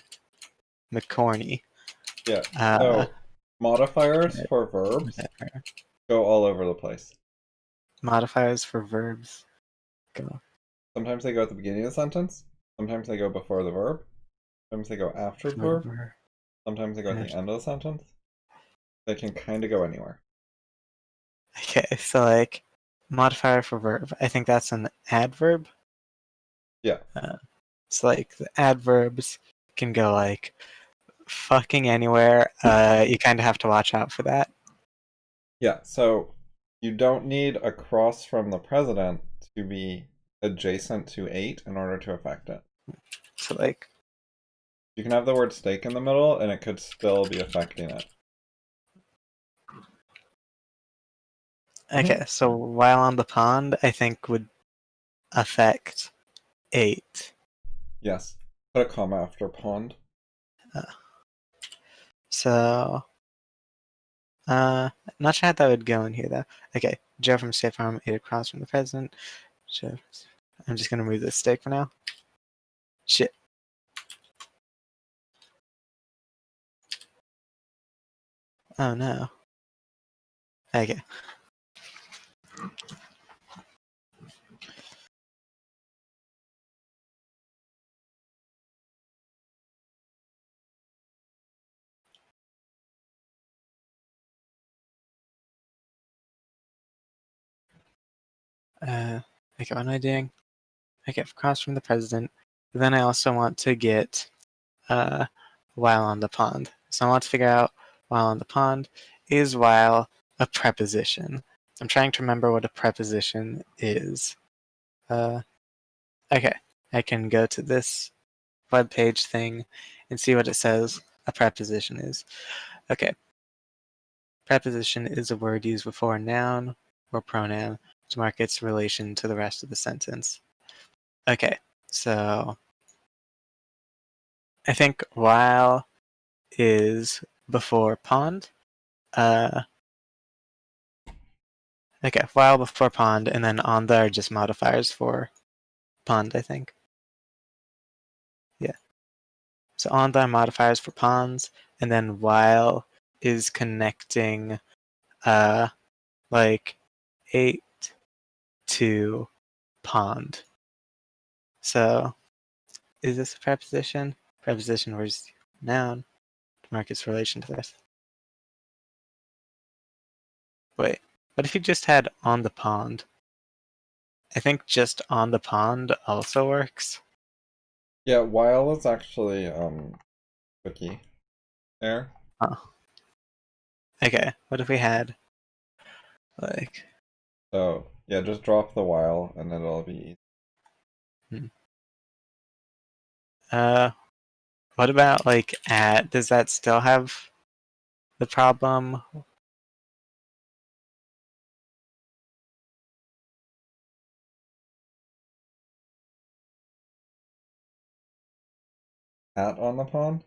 McCorney. Yeah. So modifiers for verbs go all over the place. Modifiers for verbs go. Sometimes they go at the beginning of the sentence. Sometimes they go before the verb. Sometimes they go after the verb. Sometimes they go at the end of the sentence. They can kind of go anywhere. Okay, so like modifier for verb. I think that's an adverb. Yeah. So like the adverbs can go like fucking anywhere. You kind of have to watch out for that. Yeah, so you don't need across from the president to be adjacent to 8 in order to affect it. So like you can have the word steak in the middle and it could still be affecting it. Okay, so while on the pond, I think would affect 8. Yes. Put a comma after pond. So, not sure how that would go in here though. Okay, Joe from State Farm, 8 across from the president. Joe, I'm just gonna move this stick for now. Shit. Oh no. Okay. Okay, what am I doing? Okay, across from the president. But then I also want to get while on the pond. So I want to figure out while on the pond is while a preposition. I'm trying to remember what a preposition is. Okay, I can go to this web page thing and see what it says a preposition is. Okay, preposition is a word used before a noun or pronoun to mark its relation to the rest of the sentence. Okay, so I think while is before pond. Okay, while before pond, and then on there are just modifiers for pond, I think. Yeah. So on there are modifiers for ponds, and then while is connecting like 8 to pond. So is this a preposition? Preposition where's noun to mark its relation to this. Wait, what if you just had on the pond? I think just on the pond also works. Yeah, while is actually tricky there. Oh. Okay, what if we had like So yeah, just drop the while and then it'll be easy. what about like at? Does that still have the problem? At on the pond?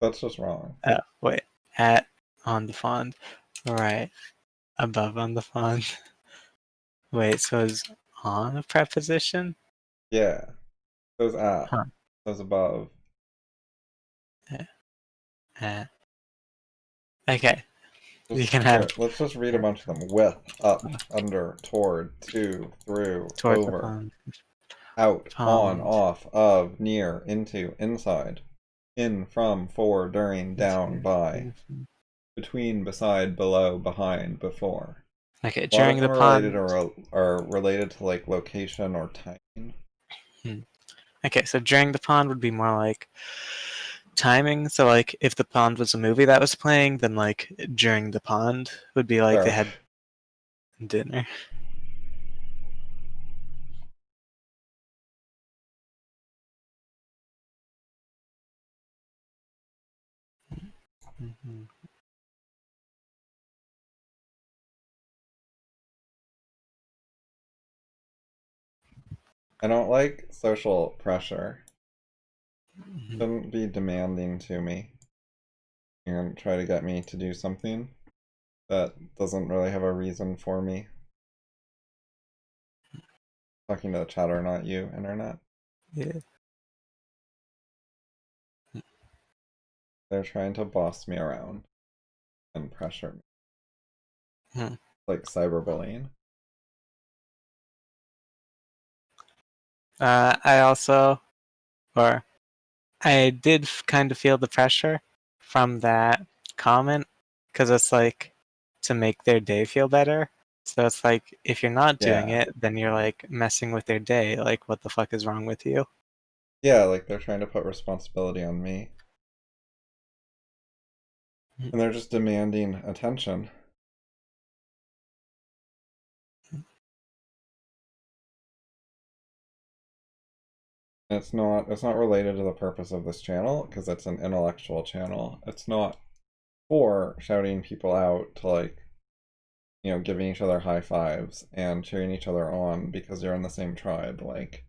That's just wrong. Wait, at on the font, right above on the font. Wait, so is on a preposition? Yeah. Those at. Huh. Those above. At. Okay, you Just can here, have let's just read a bunch of them. With, up, under, toward, to, through, toward the over, pond. out, on, Pond. off, of, near, into, inside, in, from, for, during, down, by, between, beside, below, behind, before. Okay, A lot of during them the are related to like location or timing. Okay, so during the pond would be more like timing. So like if the pond was a movie that was playing, then like during the pond would be like they Sure. had dinner. Mm-hmm. I don't like social pressure. Mm-hmm. Shouldn't be demanding to me and try to get me to do something that doesn't really have a reason for me. Talking to the chatter, not you, internet. Yeah. They're trying to boss me around and pressure me. Hmm. Like cyberbullying. I also, or I did kind of feel the pressure from that comment because it's like to make their day feel better. So it's like if you're not doing Yeah. it, then you're like messing with their day. Like, what the fuck is wrong with you? Yeah, like they're trying to put responsibility on me. And they're just demanding attention. It's not related to the purpose of this channel because it's an intellectual channel. It's not for shouting people out to like giving each other high fives and cheering each other on because you're in the same tribe. Like,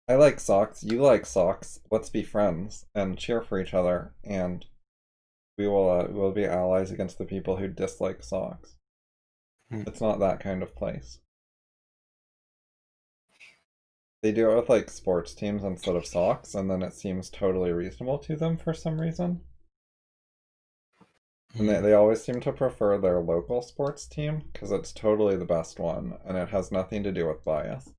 I like socks, you like socks, let's be friends and cheer for each other, and we'll be allies against the people who dislike socks. It's not that kind of place. They do it with like sports teams instead of socks, and then it seems totally reasonable to them for some reason. And they always seem to prefer their local sports team because it's totally the best one, and it has nothing to do with bias.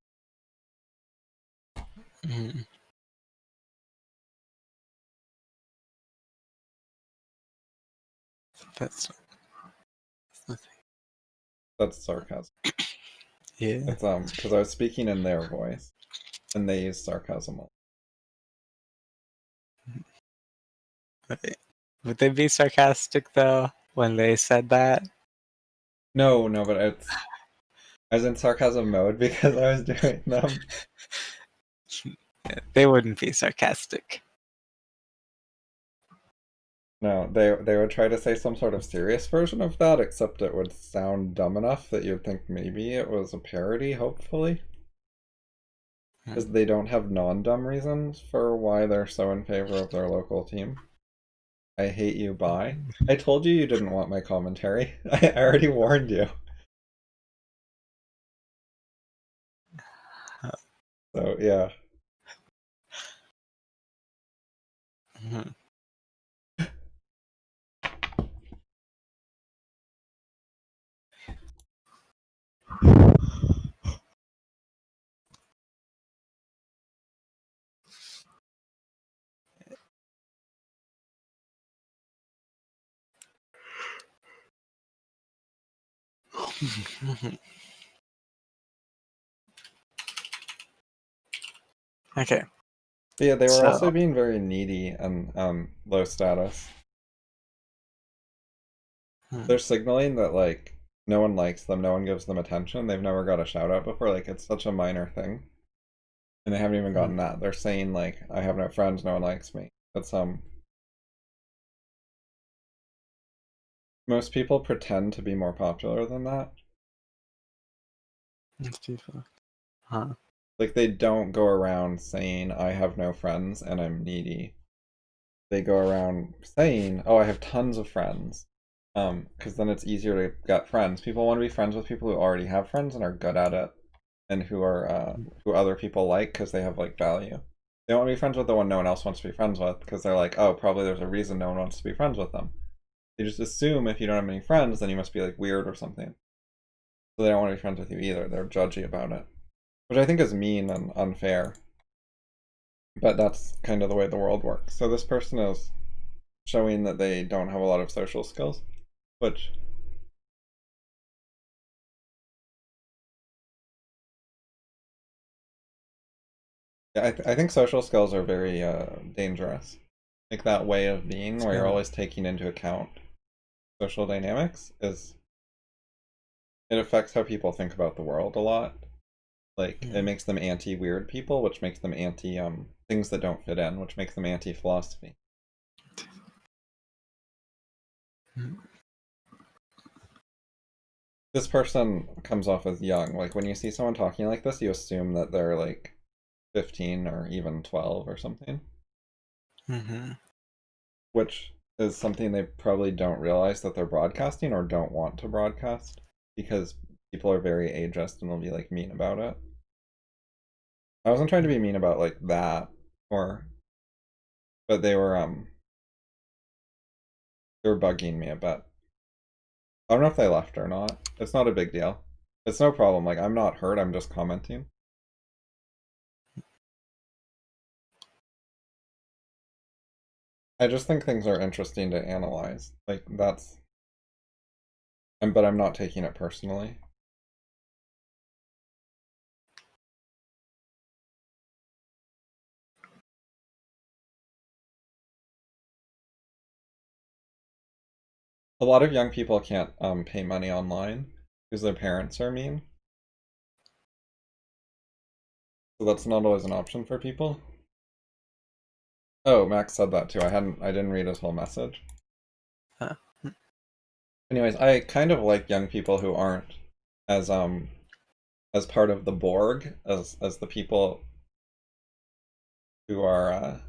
That's nothing. That's sarcasm. Yeah. It's because I was speaking in their voice, and they use sarcasm. Would they be sarcastic though when they said that? No, but I was in sarcasm mode because I was doing them. They wouldn't be sarcastic. No, they would try to say some sort of serious version of that, except it would sound dumb enough that you'd think maybe it was a parody, hopefully. Because they don't have non-dumb reasons for why they're so in favor of their local team. I hate you, bye. I told you didn't want my commentary. I already warned you. So, yeah. Okay. But yeah, they were also being very needy and low status. They're signaling that like no one likes them, no one gives them attention. They've never got a shout out before. Like, it's such a minor thing, and they haven't even gotten that. They're saying like, I have no friends, no one likes me. That's most people pretend to be more popular than that. Most people. Huh. Like, they don't go around saying I have no friends and I'm needy. They go around saying, oh, I have tons of friends. Because then it's easier to get friends. People want to be friends with people who already have friends and are good at it, and who other people like because they have like value. They don't want to be friends with the one no one else wants to be friends with because they're like, oh, probably there's a reason no one wants to be friends with them. They just assume if you don't have any friends, then you must be like weird or something. So they don't want to be friends with you either. They're judgy about it, which I think is mean and unfair. But that's kind of the way the world works. So this person is showing that they don't have a lot of social skills, which yeah, I think social skills are very dangerous. Like, that way of being where you're always taking into account social dynamics it affects how people think about the world a lot. Like, it makes them anti-weird people, which makes them anti things that don't fit in, which makes them anti-philosophy. This person comes off as young. Like, when you see someone talking like this, you assume that they're like 15 or even 12 or something. Which is something they probably don't realize that they're broadcasting or don't want to broadcast, because people are very ageist and will be like mean about it. I wasn't trying to be mean about like that, but they were bugging me a bit. I don't know if they left or not. It's not a big deal. It's no problem. Like, I'm not hurt, I'm just commenting. I just think things are interesting to analyze. Like, but I'm not taking it personally. A lot of young people can't pay money online because their parents are mean. So that's not always an option for people. Oh, Max said that too. I didn't read his whole message. Huh. Anyways, I kind of like young people who aren't as part of the Borg as the people who are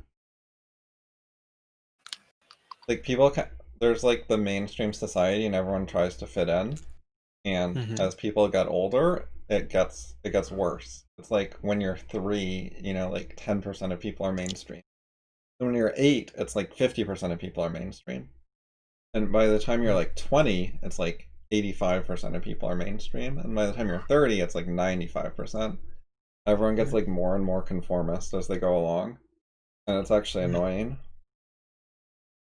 like there's like the mainstream society and everyone tries to fit in, and as people get older it gets worse. It's like when you're 3, like 10% of people are mainstream, and when you're 8 it's like 50% of people are mainstream, and by the time you're like 20 it's like 85% of people are mainstream, and by the time you're 30 it's like 95%. Everyone gets like more and more conformist as they go along, and it's actually annoying.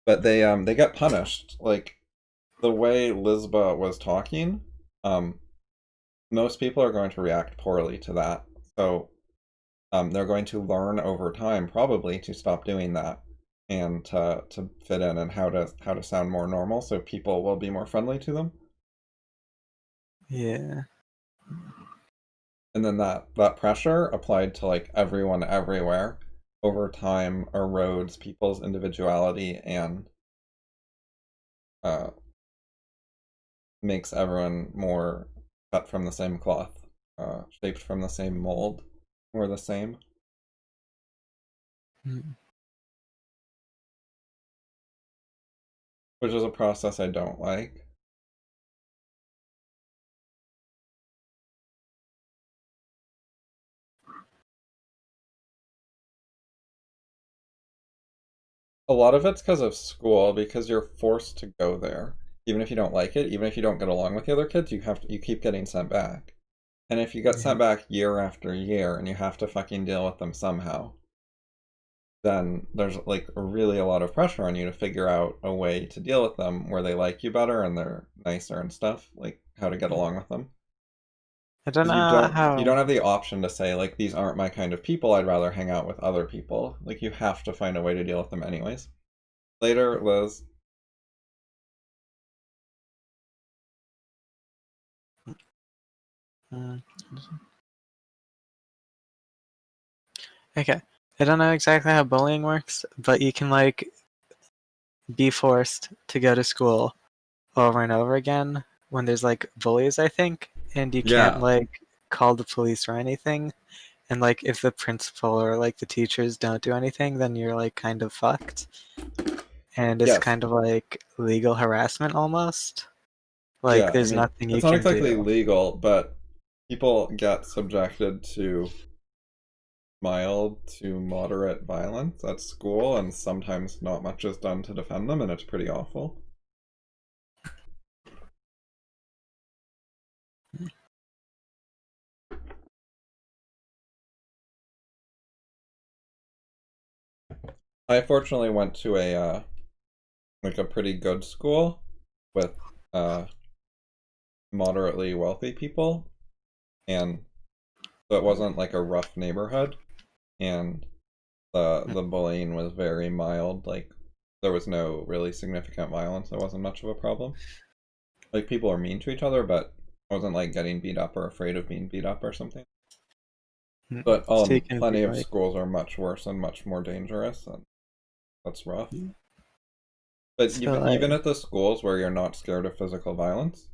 But they get punished. Like the way Lisba was talking, most people are going to react poorly to that. So they're going to learn over time probably to stop doing that and to fit in, and how to sound more normal so people will be more friendly to them. Yeah. And then that pressure applied to like everyone everywhere over time erodes people's individuality and makes everyone more cut from the same cloth, shaped from the same mold, or the same. Which is a process I don't like. A lot of it's because of school, because you're forced to go there. Even if you don't like it, even if you don't get along with the other kids, you keep getting sent back. And if you get sent back year after year and you have to fucking deal with them somehow, then there's like really a lot of pressure on you to figure out a way to deal with them where they like you better and they're nicer and stuff, like how to get along with them. I don't Because know you don't how. have the option to say like these aren't my kind of people, I'd rather hang out with other people. Like you have to find a way to deal with them anyways. Later, Liz. Okay. I don't know exactly how bullying works, but you can like be forced to go to school over and over again when there's like bullies, I think, and you can't Yeah. like call the police or anything. And like if the principal or like the teachers don't do anything, then you're like kind of fucked. And it's Yes. kind of like legal harassment almost. Like Yeah. I there's mean, nothing you it's not can exactly do. legal, but people get subjected to mild to moderate violence at school, and sometimes not much is done to defend them, and it's pretty awful. I fortunately went to a like a pretty good school with uh moderately wealthy people, and so it wasn't like a rough neighborhood, and the bullying was very mild. Like there was no really significant violence. There wasn't much of a problem. Like people are mean to each other, but I wasn't like getting beat up or afraid of being beat up or something. But So you can be plenty of like, schools are much worse and much more dangerous, and that's rough. But so even like, at the schools where you're not scared of physical violence,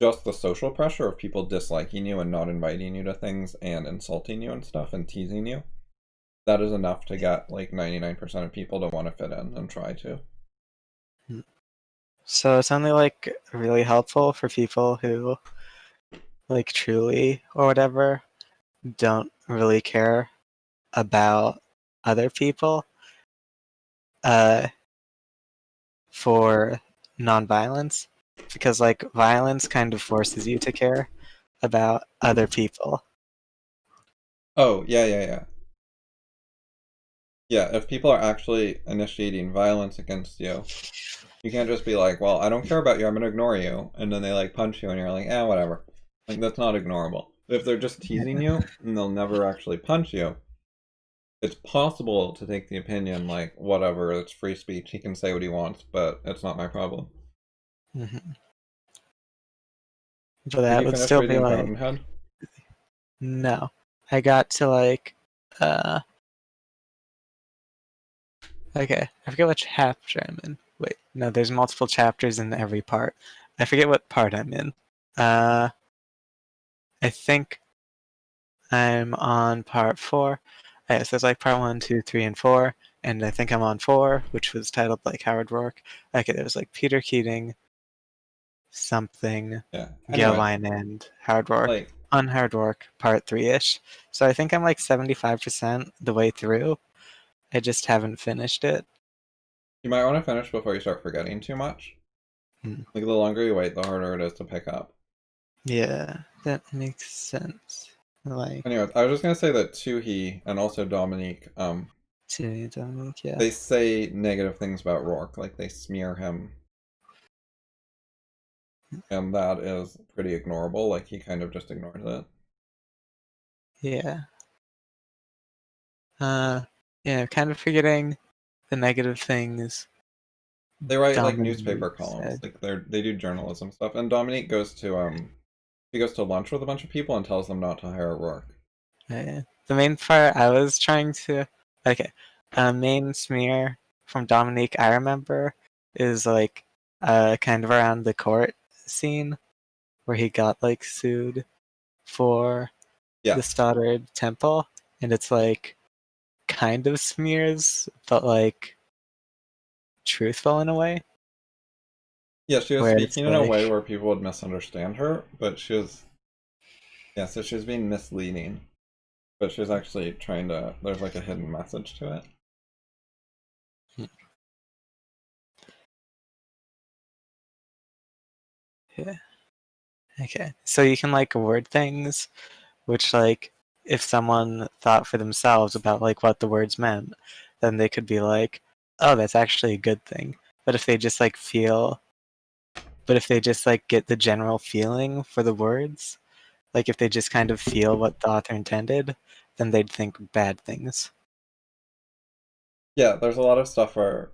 just the social pressure of people disliking you and not inviting you to things and insulting you and stuff and teasing you, that is enough to get like 99% of people to want to fit in and try to. so it's only like really helpful for people who like truly or whatever don't really care about other people uh for nonviolence, because like violence kind of forces you to care about other people. Oh, yeah, yeah, yeah. Yeah, if people are actually initiating violence against you, you can't just be like, well, I don't care about you, I'm gonna ignore you, and then they like punch you and you're like, eh, whatever. Like that's not ignorable. But if they're just teasing you and they'll never actually punch you, it's possible to take the opinion like, whatever, it's free speech, he can say what he wants, but it's not my problem. Mm-hmm. But Did that you would finish still be reading like, Fountainhead? no. I got to like, okay, I forget which chapter I'm in. Wait, no, there's multiple chapters in every part. I forget what part I'm in. I think I'm on part 4. So it's like part 1, 2, 3, and 4. And I think I'm on 4, which was titled like Howard Rourke. Okay, there was like Peter Keating, something, Yeah. Gail Anyway, Vine, and Howard Rourke. like, On Howard Rourke, part 3-ish. So I think I'm like 75% the way through. I just haven't finished it. you might want to finish before you start forgetting too much. Hmm. Like, the longer you wait, the harder it is to pick up. Yeah, that makes sense. Like, Anyway, I was just gonna say that Tuhi and also Dominique, Dominique, yeah. they say negative things about Rourke, like they smear him, and that is pretty ignorable. Like, he kind of just ignores it. Yeah. Yeah, kind of forgetting the negative things They write like newspaper Dominique columns, said. like they do journalism stuff. And Dominique goes to he goes to lunch with a bunch of people and tells them not to hire Rourke. The main part I was trying to, okay, main smear from Dominique I remember is like kind of around the court scene where he got like sued for the Yes. Stoddard Temple, and it's like kind of smears, but like truthful in a way. Yeah, she was Where it's speaking in a way like, where people would misunderstand her, but she was so she was being misleading. But she was actually trying to there's like a hidden message to it. yeah, okay. So you can like word things, which like if someone thought for themselves about like what the words meant, then they could be like, oh, that's actually a good thing. But if they just like get the general feeling for the words, like if they just kind of feel what the author intended, then they'd think bad things. Yeah, there's a lot of stuff where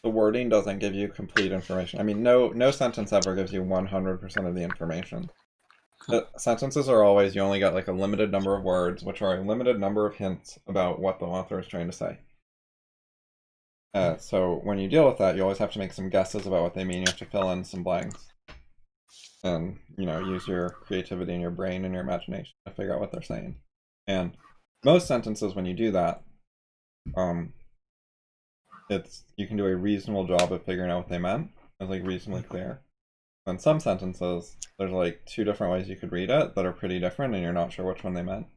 the wording doesn't give you complete information. I mean, no sentence ever gives you 100% of the information. Sentences are always, you only get like a limited number of words, which are a limited number of hints about what the author is trying to say. So when you deal with that, you always have to make some guesses about what they mean. You have to fill in some blanks, and use your creativity and your brain and your imagination to figure out what they're saying. And most sentences, when you do that, you can do a reasonable job of figuring out what they meant. It's like reasonably clear. And some sentences, there's like 2 different ways you could read it that are pretty different, and you're not sure which one they meant.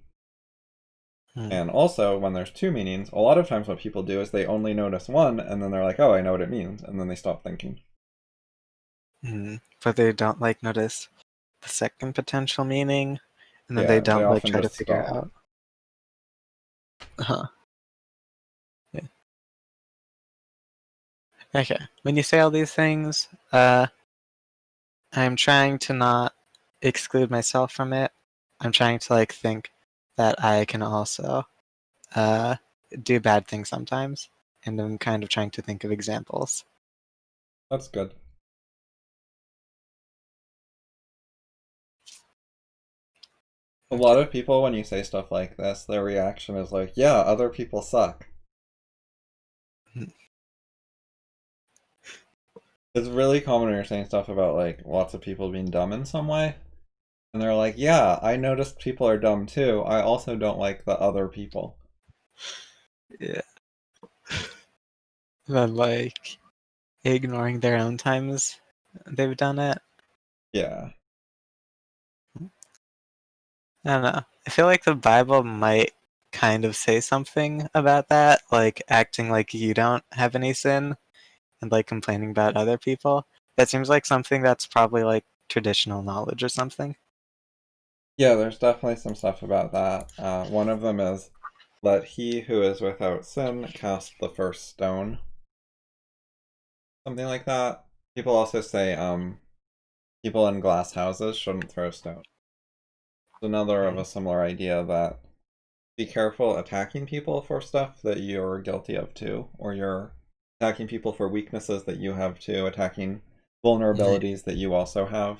And also, when there's 2 meanings, a lot of times what people do is they only notice one, and then they're like, oh, I know what it means, and then they stop thinking. But they don't like notice the second potential meaning, and then they Yeah, they don't like often try to just figure stop. out. Huh. Yeah. Okay. When you say all these things, I'm trying to not exclude myself from it. I'm trying to like think that I can also uh, do bad things sometimes, and I'm kind of trying to think of examples. That's good. A lot Okay. of people, when you say stuff like this, their reaction is like, yeah, other people suck. It's really common when you're saying stuff about like lots of people being dumb in some way. And they're like, yeah, I noticed people are dumb too. I also don't like the other people. Yeah. Then like ignoring their own times they've done it. Yeah. I don't know. I feel like the Bible might kind of say something about that, like acting like you don't have any sin and like complaining about other people. That seems like something that's probably like traditional knowledge or something. Yeah, there's definitely some stuff about that. One of them is, let he who is without sin cast the first stone. Something like that. People also say, people in glass houses shouldn't throw stones. It's another of a similar idea that be careful attacking people for stuff that you're guilty of too, or you're attacking people for weaknesses that you have too, attacking vulnerabilities that you also have.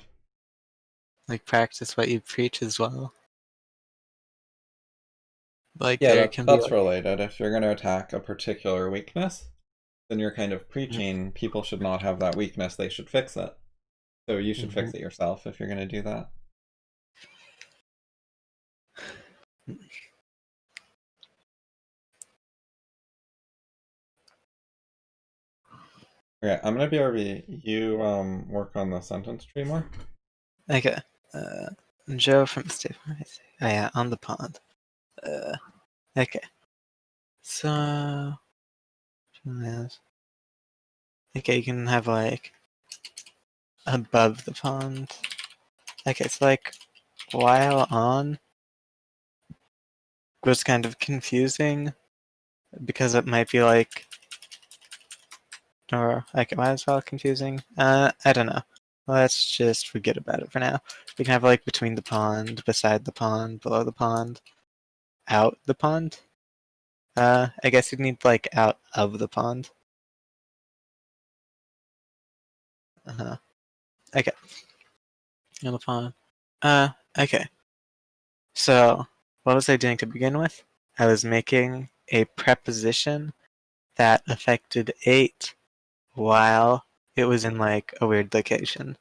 Like practice what you preach as well. Like Yeah, there can be that's like related. If you're going to attack a particular weakness, then you're kind of preaching people should not have that weakness, they should fix it. So you should fix it yourself if you're going to do that. Okay, I'm going to BRB. You work on the sentence tree more. Okay. Joe from State Farm. Oh yeah, on the pond. Okay. So. Okay, you can have like above the pond. Okay, it's like while on was kind of confusing because it might be like, or like why is well confusing? I don't know. Let's just forget about it for now. We can have like between the pond, beside the pond, below the pond, out the pond. I guess you'd need like out of the pond. Okay. On the pond. Okay. So, what was I doing to begin with? I was making a preposition that affected 8 while it was in like a weird location.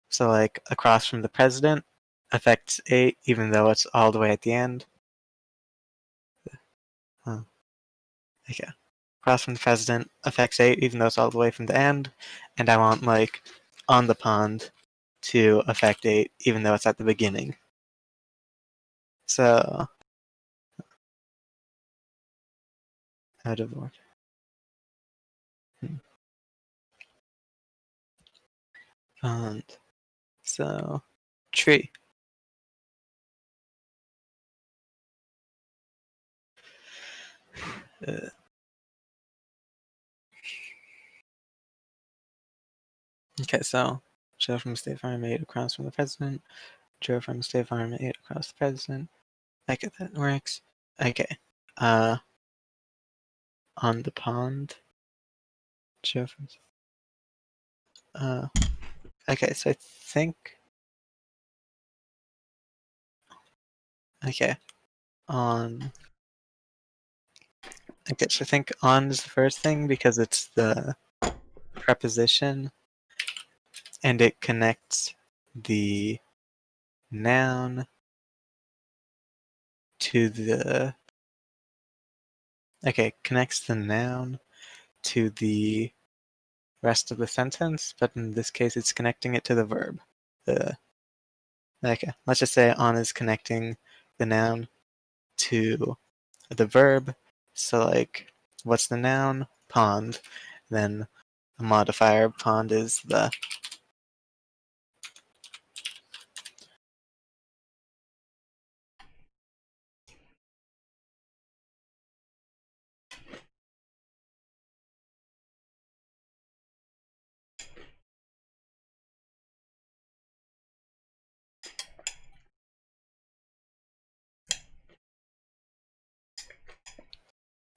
So like across from the president affects 8 even though it's all the way at the end. Okay. Across from the president affects 8 even though it's all the way from the end. And I want like on the pond to affect 8 even though it's at the beginning. So out of order. Pond. So tree. Okay, so Joe from State Farm 8 across from the president. Joe from State Farm 8 across the president. Okay, that works. Okay. On the pond. Joe from. Okay, so I think. Okay. On. Okay, so I think on is the first thing because it's the preposition and it connects the noun to the. Okay, connects the noun to the rest of the sentence, but in this case it's connecting it to the verb. Okay, let's just say on is connecting the noun to the verb. So like, what's the noun? Pond. Then a modifier, pond is the.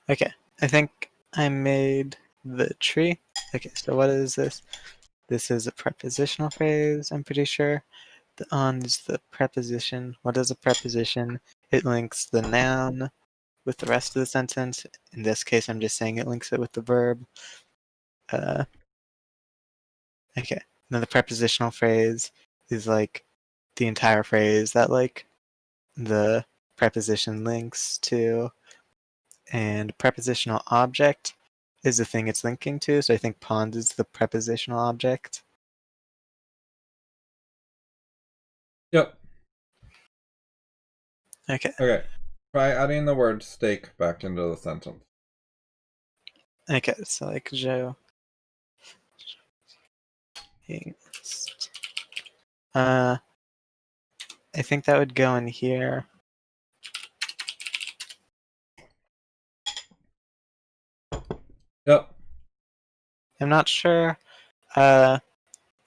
Okay, I think I made the tree. Okay, so what is this? This is a prepositional phrase, I'm pretty sure. The on is the preposition. What is a preposition? It links the noun with the rest of the sentence. In this case, I'm just saying it links it with the verb. Okay, then the prepositional phrase is like the entire phrase that like the preposition links to, and prepositional object is the thing it's linking to. So I think pond is the prepositional object. Yep. Okay. Okay. Try adding the word steak back into the sentence. Okay, so like Joe. I think that would go in here. Yep. I'm not sure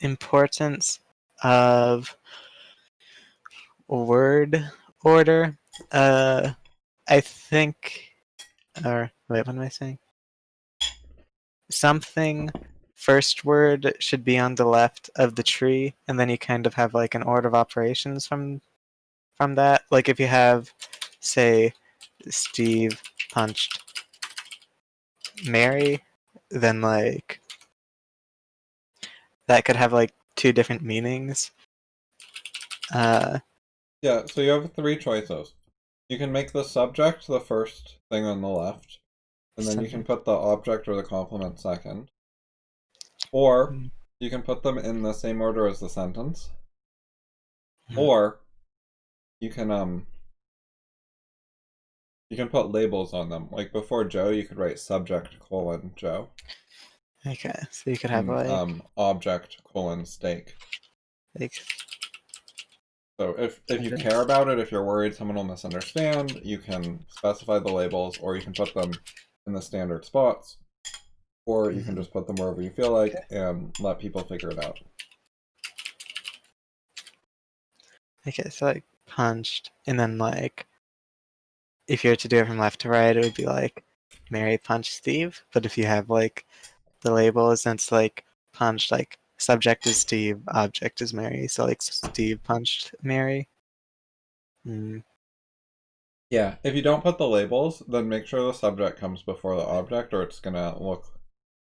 importance of word order. I think, or wait, what am I saying? Something first word should be on the left of the tree, and then you kind of have like an order of operations from that. Like if you have, say, Steve punched Mary, then like that could have like two different meanings. Yeah, so you have three choices. You can make the subject the first thing on the left, and then you can put the object or the complement second. Or you can put them in the same order as the sentence. Or you can put labels on them. Like before Joe, you could write subject : Joe. Okay, so you could have like object : steak. like So if you care about it, if you're worried someone will misunderstand, you can specify the labels, or you can put them in the standard spots, or you can just put them wherever you feel like and let people figure it out. okay, so like punched, and then like if you were to do it from left to right, it would be like Mary punched Steve. But if you have like the labels, then it's like punched, like subject is Steve, object is Mary. So like Steve punched Mary. Yeah, if you don't put the labels, then make sure the subject comes before the object, or it's gonna look,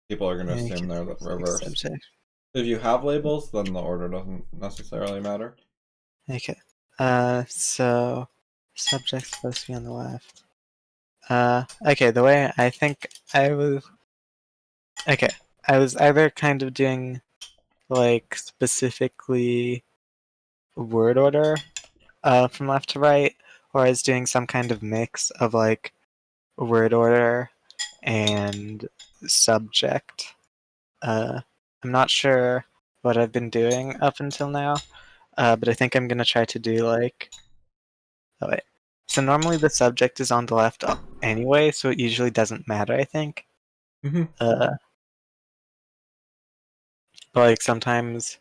people are gonna assume they're the reverse. Subject. If you have labels, then the order doesn't necessarily matter. Okay. So subject's supposed to be on the left. Okay, the way I think I was either kind of doing like specifically word order from left to right, or I was doing some kind of mix of like word order and subject. I'm not sure what I've been doing up until now, but I think I'm gonna try to do like. Oh wait. So normally the subject is on the left anyway, so it usually doesn't matter, I think. But like sometimes,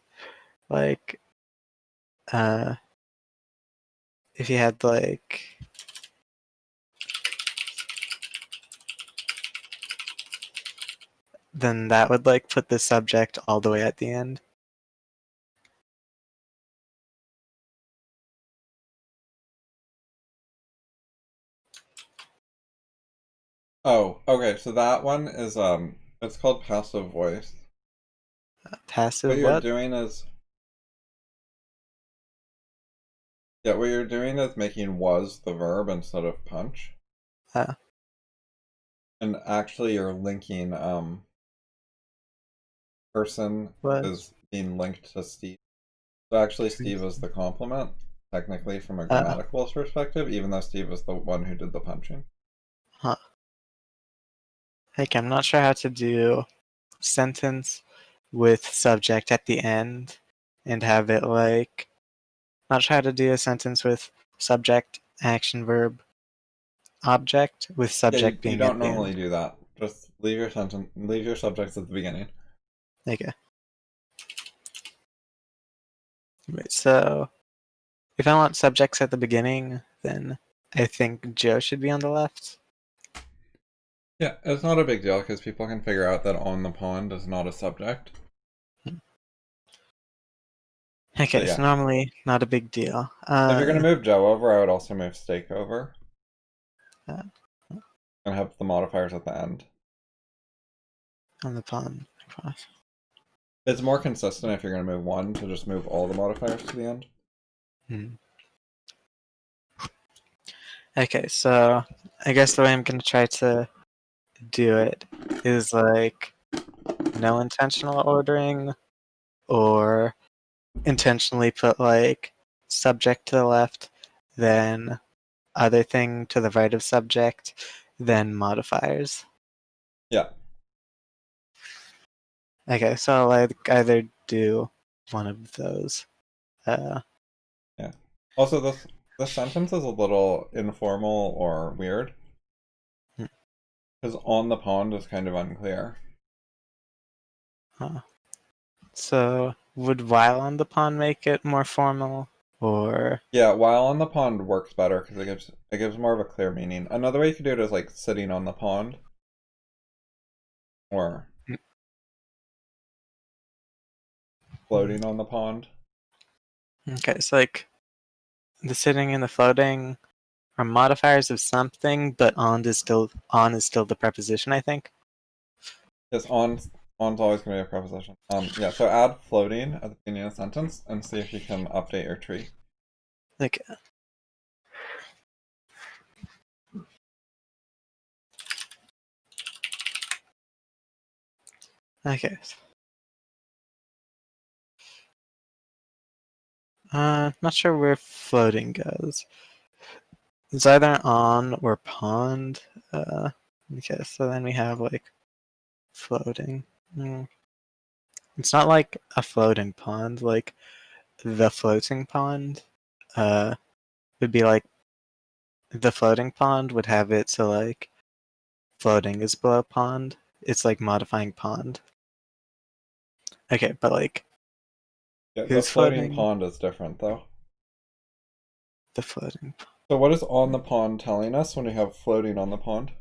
like, if you had like, then that would like put the subject all the way at the end. Oh, okay, so that one is it's called passive voice. Passive What you're what? doing is, yeah, what you're doing is making was the verb instead of punch. And actually you're linking person is being linked to Steve. So actually Steve is the complement, technically from a grammatical perspective, even though Steve is the one who did the punching. Huh. Like, I'm not sure how to do sentence with subject at the end and have it like, not sure how to do a sentence with subject, action, verb, object with subject You being don't at the normally end. do that. Just leave your sentence, leave your subjects at the beginning. Okay. Right, so if I want subjects at the beginning, then I think Joe should be on the left. Yeah, it's not a big deal because people can figure out that on the pond is not a subject. Okay, so normally not a big deal. If you're going to move Joe over, I would also move Steak over. And have the modifiers at the end. On the pond. It's more consistent if you're going to move one to just move all the modifiers to the end. Okay, so I guess the way I'm going to try to do it is like no intentional ordering, or intentionally put like subject to the left, then other thing to the right of subject, then modifiers. Yeah. Okay, so I'll like either do one of those. Yeah. Also, this sentence is a little informal or weird. Because on the pond is kind of unclear. So would while on the pond make it more formal, or? Yeah, while on the pond works better because it gives more of a clear meaning. Another way you could do it is like sitting on the pond. Or floating on the pond. Okay, so like the sitting and the floating are modifiers of something, but on is still the preposition, I think. Yes, on's always going to be a preposition. Yeah, so add floating at the beginning of the sentence and see if you can update your tree. Okay. Okay. Not sure where floating goes. It's either on or pond. Okay, so then we have like floating. It's not like a floating pond, like the floating pond. Would be like the floating pond would have it so like floating is below pond. It's like modifying pond. Okay, but like Yeah, the who's floating floating? pond is different though. The floating. So what is on the pond telling us when we have floating on the pond?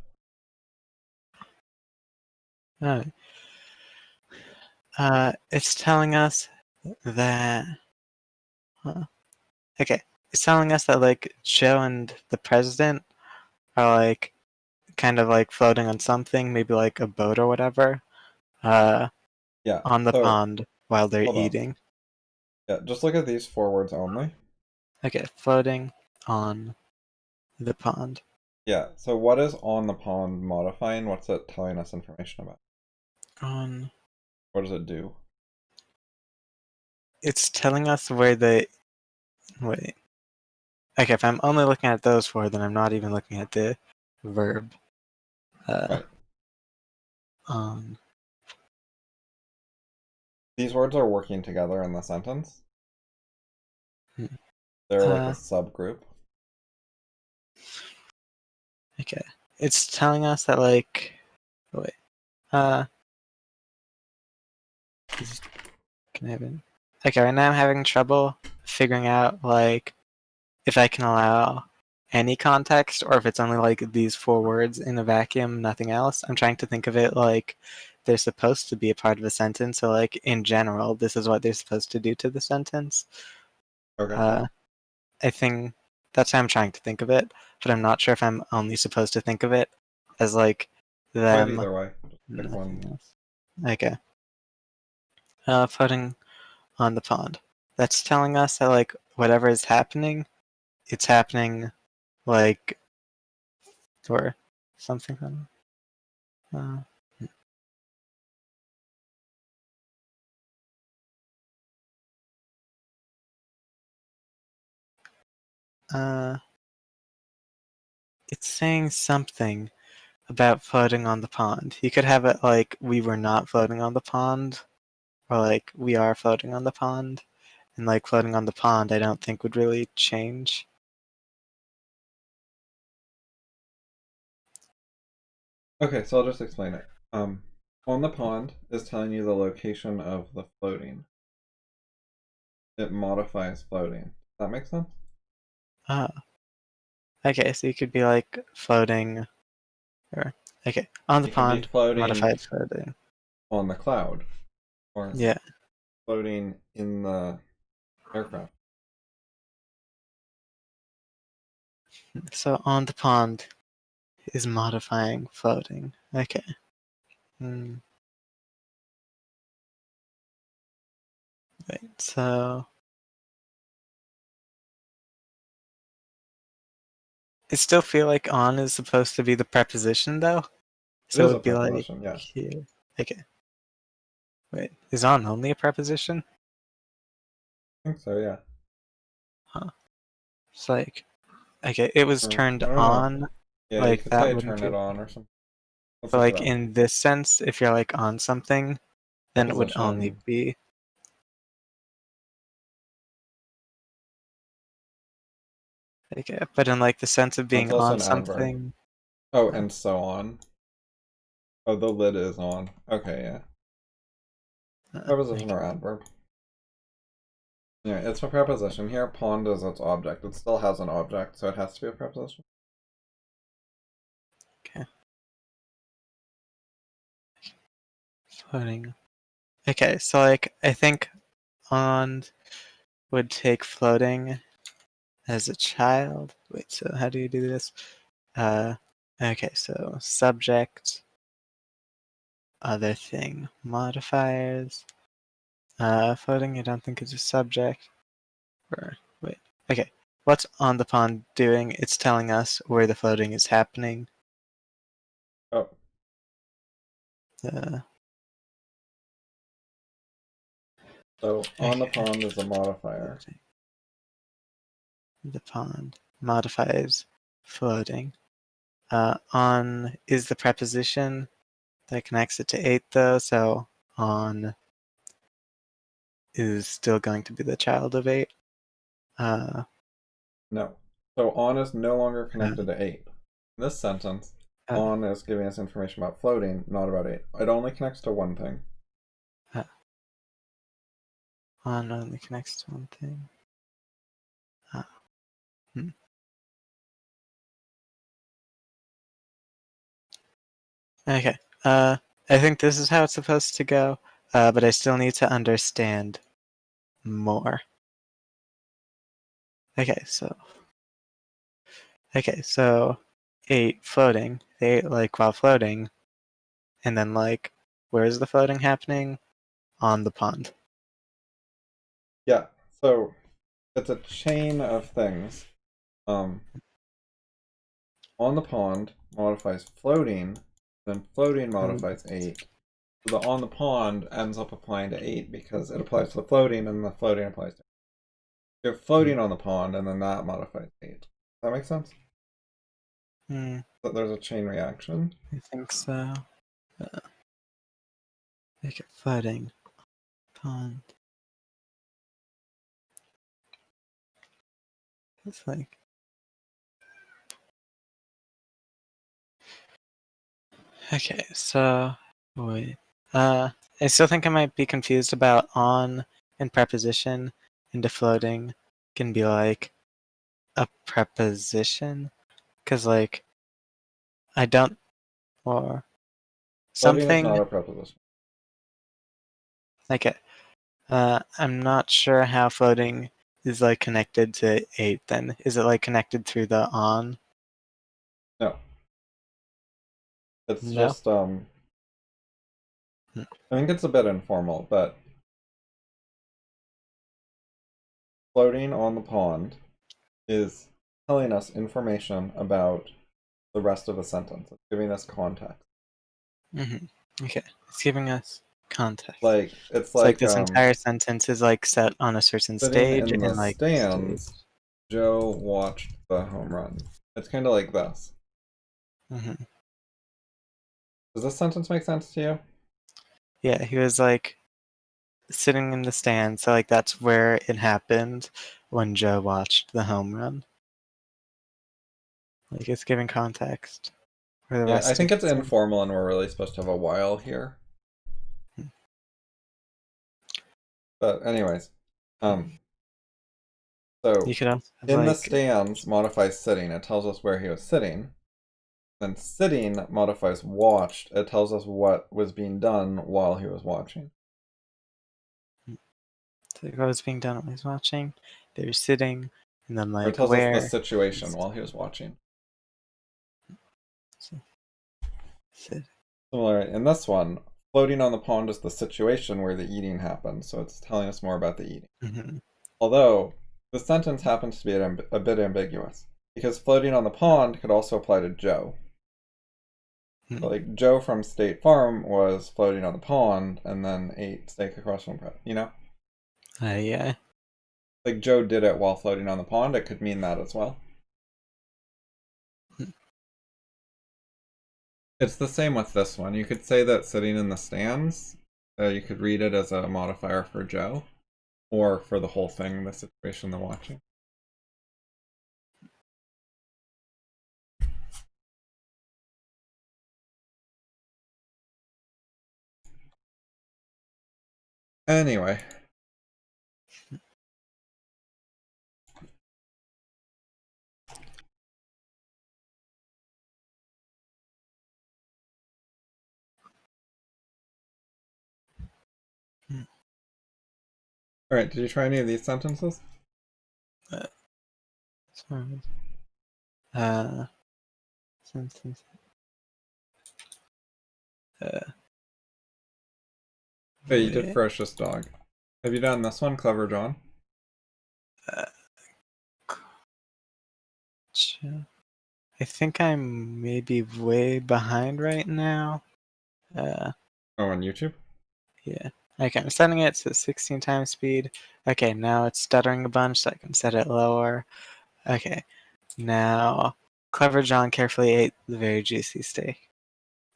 Alright. It's telling us that. Okay, it's telling us that like Joe and the president are like kind of like floating on something, maybe like a boat or whatever, Yeah, on the so pond while they're hold on. eating. Yeah, just look at these 4 words only. Okay, floating on the pond. Yeah, so what is on the pond modifying? What's it telling us information about? On. What does it do? It's telling us where the. Wait. Okay, if I'm only looking at those four, then I'm not even looking at the verb. Right. On. These words are working together in the sentence. Hmm. They're like a subgroup. Okay. It's telling us that like. Wait. Can I have it? Okay, right now I'm having trouble figuring out like if I can allow any context or if it's only like these 4 words in a vacuum, nothing else. I'm trying to think of it like they're supposed to be a part of a sentence. So like in general, this is what they're supposed to do to the sentence. Okay. I think that's how I'm trying to think of it, but I'm not sure if I'm only supposed to think of it as like Fine them, either way. Just pick nothing one. else. Okay. Floating on the pond. That's telling us that like whatever is happening, it's happening like or something. Uh, uh, it's saying something about floating on the pond. You could have it like we were not floating on the pond, or like we are floating on the pond, and like floating on the pond, I don't think would really change. Okay, so I'll just explain it. On the pond is telling you the location of the floating. It modifies floating. Does that make sense? Oh, okay. So you could be like floating, or okay, on the You can be pond, floating modified floating. on the cloud or Yeah. floating in the aircraft. So on the pond is modifying floating. Okay. Hmm. Wait. So I still feel like on is supposed to be the preposition though. It So is it a would be like preposition, yes. here. Okay. Wait. Is on only a preposition? I think so, yeah. Huh. It's like okay, it was Or, turned I don't know. on. Yeah, you Like could that say wouldn't turn it be. on or something. Let's But look it like up. in this sense, if you're like on something, then it would only Preposition. be. Okay. But in like the sense of That's being also on an adverb. something. Oh, and so on. Oh, the lid is on. Okay, yeah. Preposition Okay. or adverb. Yeah, it's a preposition. Here, pond is its object. It still has an object, so it has to be a preposition. Okay. Floating. Okay, so like I think on would take floating as a child. Wait, so how do you do this? Okay, so subject other thing. Modifiers. Floating I don't think is a subject. Wait. Okay. What's on the pond doing? It's telling us where the floating is happening. Oh. So on the pond is a modifier. The pond modifies floating. On is the preposition that connects it to 8 though, so on is still going to be the child of 8. No. So on is no longer connected to 8. In this sentence, on is giving us information about floating, not about 8. It only connects to one thing. On only connects to one thing. Okay. I think this is how it's supposed to go, but I still need to understand more. Okay, so 8 floating. 8 like while floating, and then like where is the floating happening? On the pond. Yeah. So it's a chain of things. On the pond modifies floating, then floating modifies 8. So the on the pond ends up applying to 8 because it applies to the floating, and the floating applies to 8. You have floating on the pond, and then that modifies 8. Does that make sense? But there's a chain reaction. I think so. Make it floating. Pond. It's like. Okay, so wait. I still think I might be confused about on and preposition into floating can be like a preposition, because like I don't or Floating is not something a preposition. like I'm not sure how floating is like connected to 8 then. Is it like connected through the on? No. It's No. just I think it's a bit informal, but floating on the pond is telling us information about the rest of the sentence. It's giving us context. Okay. It's giving us context. Like it's like this entire sentence is like set on a certain sitting stage in the and like stands, Joe watched the home run. It's kind of like this. Does this sentence make sense to you? Yeah, he was like sitting in the stands, so like that's where it happened when Joe watched the home run. Like it's giving context for the Yeah, rest I think of it's the sentence. informal, and we're really supposed to have a while here. But anyways, so You could also have in the like stands modifies sitting. It tells us where he was sitting. Then sitting modifies watched. It tells us what was being done while he was watching. what was being done while he was watching. They were sitting, and then Or it like tells us the where. situation while he was watching. Similar in this one, floating on the pond is the situation where the eating happens, so it's telling us more about the eating. Although, the sentence happens to be a bit ambiguous, because floating on the pond could also apply to Joe. So, like, Joe from State Farm was floating on the pond and then ate steak across from him, you know? Yeah. Like, Joe did it while floating on the pond, it could mean that as well. It's the same with this one. You could say that sitting in the stands, you could read it as a modifier for Joe, or for the whole thing, the situation they're watching. Anyway. Alright, did you try any of these sentences? Sentence. Wait, you did ferocious dog. Have you done this one, Clever John? I think I'm maybe way behind right now. Oh, on YouTube? Yeah. Okay, I'm setting it to 16 times speed. Okay, now it's stuttering a bunch, so I can set it lower. Okay, now Clever John carefully ate the very juicy steak.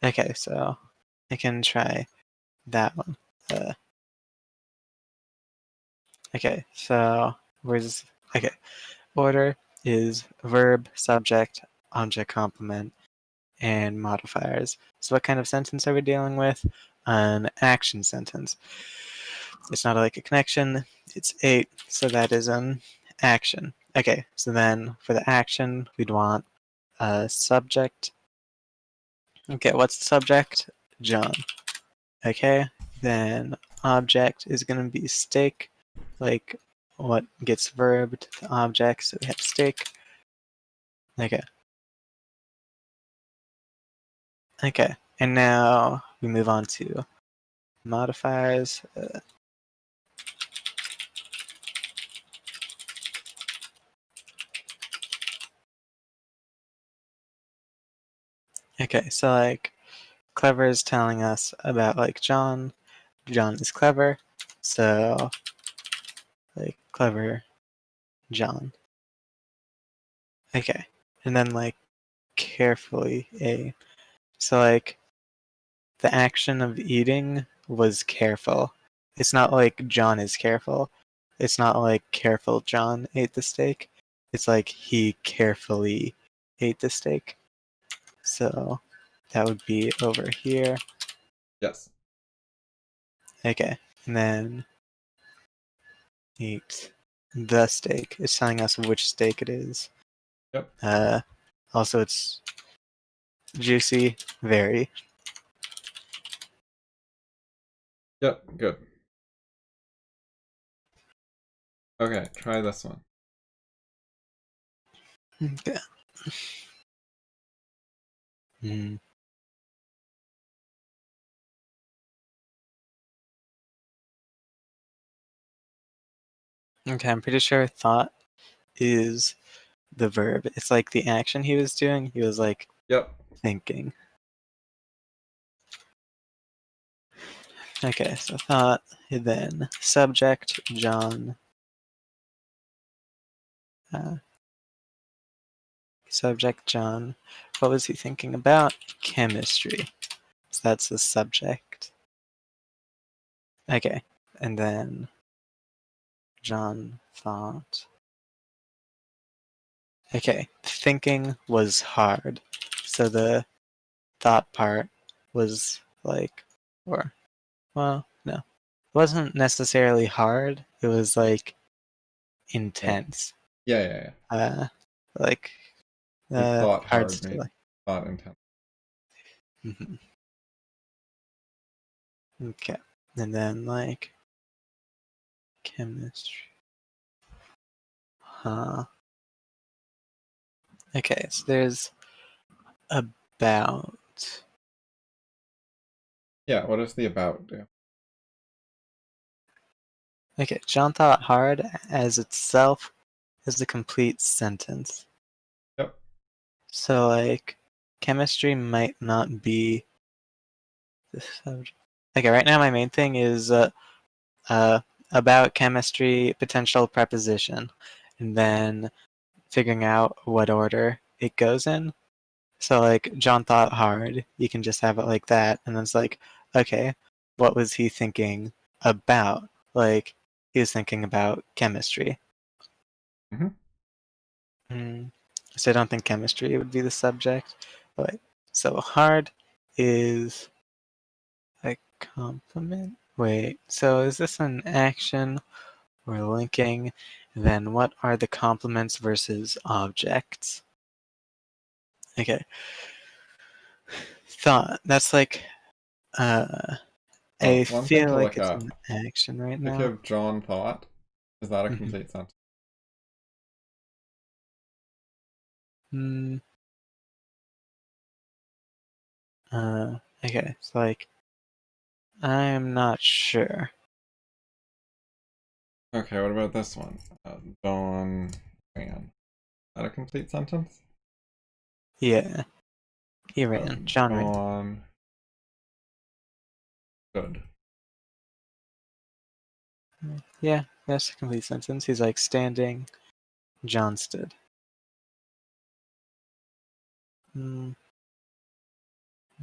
Okay, so I can try that one. Okay, so where's okay? Order is verb, subject, object complement, and modifiers. So what kind of sentence are we dealing with? An action sentence. It's not like a connection, it's 8, so that is an action. Okay, so then for the action, we'd want a subject. Okay, what's the subject? John. Okay, then object is going to be steak, like what gets verbed to object, so we have steak. Okay. Okay, and now we move on to modifiers. Okay, so like clever is telling us about like John. John is clever, so like clever John. Okay, and then like carefully a. So like the action of eating was careful. It's not like John is careful. It's not like careful John ate the steak. It's like he carefully ate the steak. So that would be over here. Yes. Okay, and then eat the steak. It's telling us which steak it is. Yep. Also, it's juicy, very. Yep, good. Okay, try this one. Okay. Hmm. Okay, I'm pretty sure thought is the verb. It's like the action he was doing. He was like Yep. thinking. Okay, so thought, then subject, John. Subject, John. What was he thinking about? Chemistry. So that's the subject. Okay, and then John thought. Okay, thinking was hard. So the thought part was like, or, well, no. It wasn't necessarily hard. It was like intense. Yeah, yeah, yeah. Like, He thought hard hard, to made like. thought intense. Mhm. Okay, and then like chemistry. Huh. Okay, so there's about. Yeah, what does the about do? Okay, John thought hard as itself is the complete sentence. Yep. So like chemistry might not be the subject. Okay, right now my main thing is about chemistry, potential preposition, and then figuring out what order it goes in. So like John thought hard, you can just have it like that, and then it's like, okay, what was he thinking about? Like he was thinking about chemistry. Mm-hmm. So I don't think chemistry would be the subject. But so hard is a complement. Wait, so is this an action or linking? Then what are the complements versus objects? Okay. Thought. That's like Oh, I one thing feel to like look it's up. an action right If you now. have John thought, is that a Mm-hmm. complete sentence? Mm, okay, so like I'm not sure. Okay, what about this one? John ran. Is that a complete sentence? Yeah. He ran. John ran. John stood. Yeah, that's a complete sentence. He's like standing. John stood.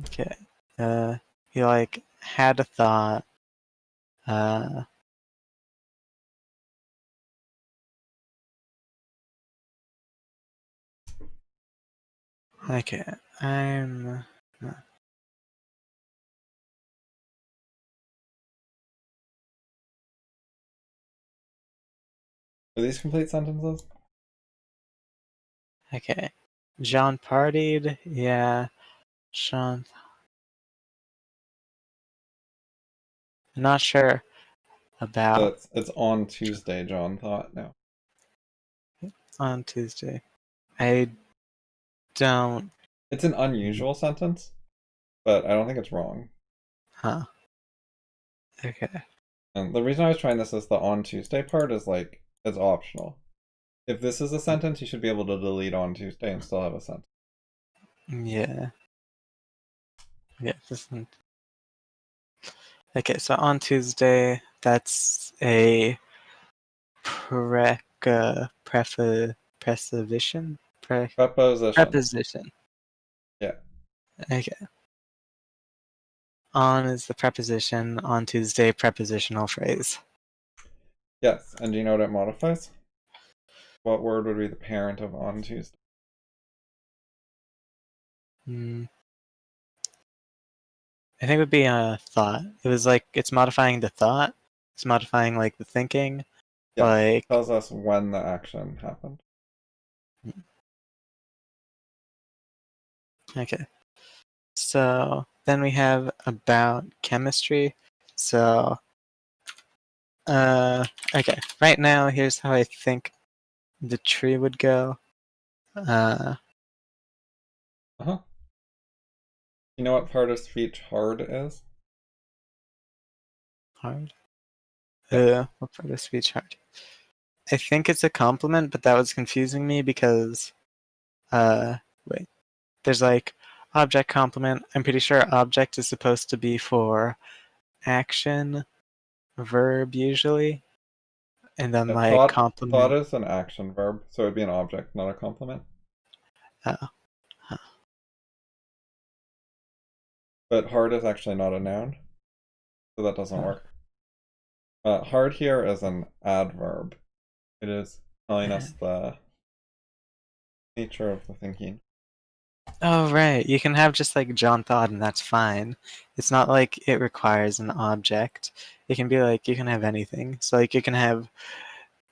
Okay. He like had a thought. Okay. I'm. Are these complete sentences? Okay. John partied. Yeah. Sean. Not sure about It's on Tuesday, John thought. No. on Tuesday. I don't. It's an unusual sentence, but I don't think it's wrong. Huh. Okay. And the reason I was trying this is the on Tuesday part is like, it's optional. If this is a sentence, you should be able to delete on Tuesday and still have a sentence. Yeah. Yeah. Okay, so on Tuesday, that's a preposition? Preposition. Preposition. Yeah. Okay. On is the preposition. On Tuesday, prepositional phrase. Yes, and do you know what it modifies? What word would be the parent of on Tuesday? I think it would be a thought. It was like, it's modifying the thought. It's modifying like the thinking. Yeah, Like, it tells us when the action happened. okay. So then we have about chemistry. So, okay. Right now, here's how I think the tree would go. Uh-huh. You know what part of speech hard is? Hard. Yeah. What part of speech hard? I think it's a compliment, but that was confusing me because, wait. There's like object complement. I'm pretty sure object is supposed to be for action, verb usually, and then like Thought complement. is an action verb, so it'd be an object, not a complement. Oh. Huh. But hard is actually not a noun, so that doesn't Oh. work. Hard here is an adverb. It is telling us the nature of the thinking. Oh, right. You can have just like John thought, and that's fine. It's not like it requires an object. It can be like, you can have anything. So, like, you can have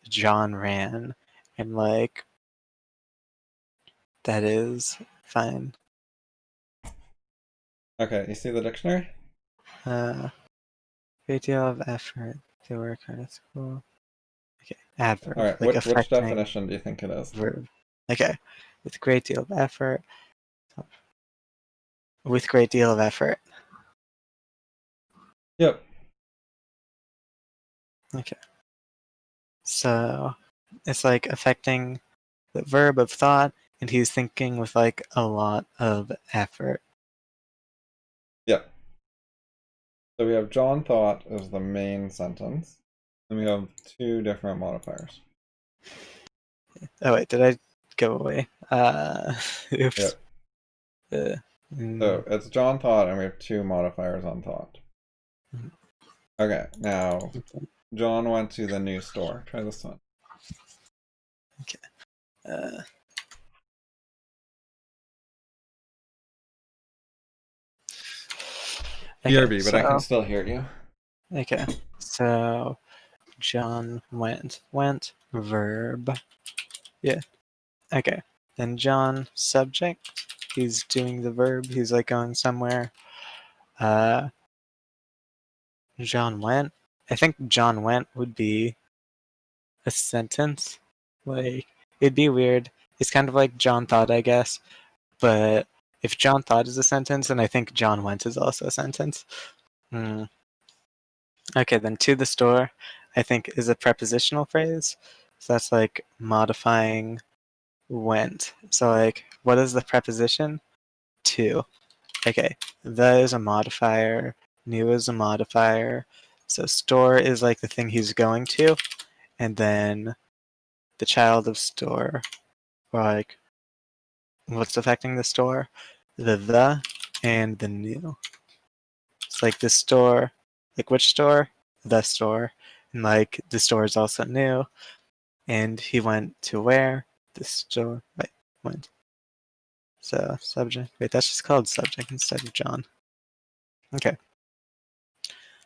John ran, and like, that is fine. Okay, you see the dictionary? Great deal of effort to work hard at school. Okay, adverb, Alright, like which affecting definition do you think it is? verb. Okay, with great deal of effort. With great deal of effort. Yep. Okay. So it's like affecting the verb of thought, and he's thinking with like a lot of effort. Yep. So we have John thought as the main sentence, and we have two different modifiers. Oh wait, did I go away? Oops. Yep. So it's John thought, and we have two modifiers on thought. Okay, now John went to the new store. Try this one. Okay. BRB, but so, I can still hear you. Okay, so John went, verb. Yeah. Okay. Then John, subject. He's doing the verb. He's like going somewhere. John went. I think John went would be a sentence. Like, it'd be weird. It's kind of like John thought, I guess. But if John thought is a sentence, then I think John went is also a sentence. Okay, then to the store, I think, is a prepositional phrase. So that's like modifying went. So like, what is the preposition? To. Okay, the is a modifier, new is a modifier. So store is like the thing he's going to, and then the child of store, or like what's affecting the store? The and the new. It's like the store, like which store? The store. And like the store is also new. And he went to where? The store. Wait, went. So subject. Wait, that's just called subject instead of John. Okay.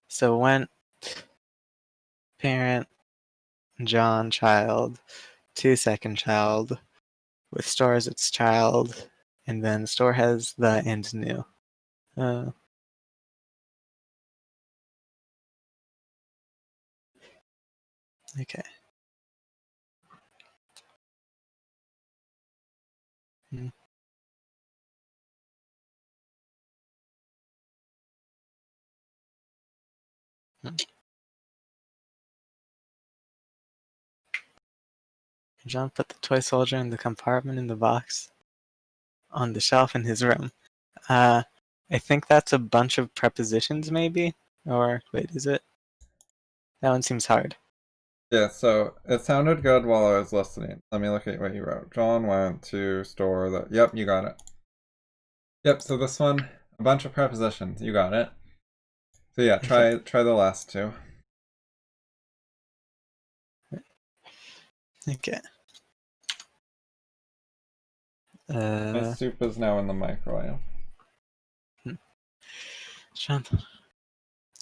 So went, parent, John, child, to second child. With stores, it's child. And then store has the and new. Okay. Hmm. John put the toy soldier in the compartment in the box on the shelf in his room. I think that's a bunch of prepositions, maybe? Or, wait, is it? That one seems hard. Yeah, so it sounded good while I was listening. Let me look at what you wrote. John went to store the... Yep, you got it. Yep, so this one, a bunch of prepositions. You got it. So yeah, try the last two. Okay. My soup is now in the microwave. John.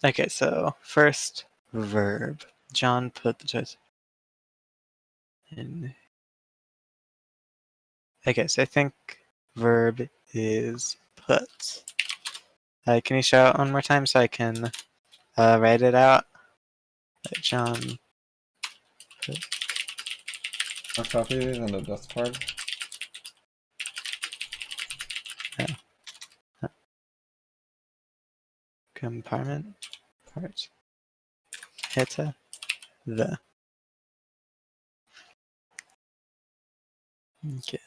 Okay, so first verb. John put the choice in. Okay, so I think verb is put. Can you show it one more time so I can write it out? John put. I'll copy these into Discord. Compartment part. Hit the. Okay.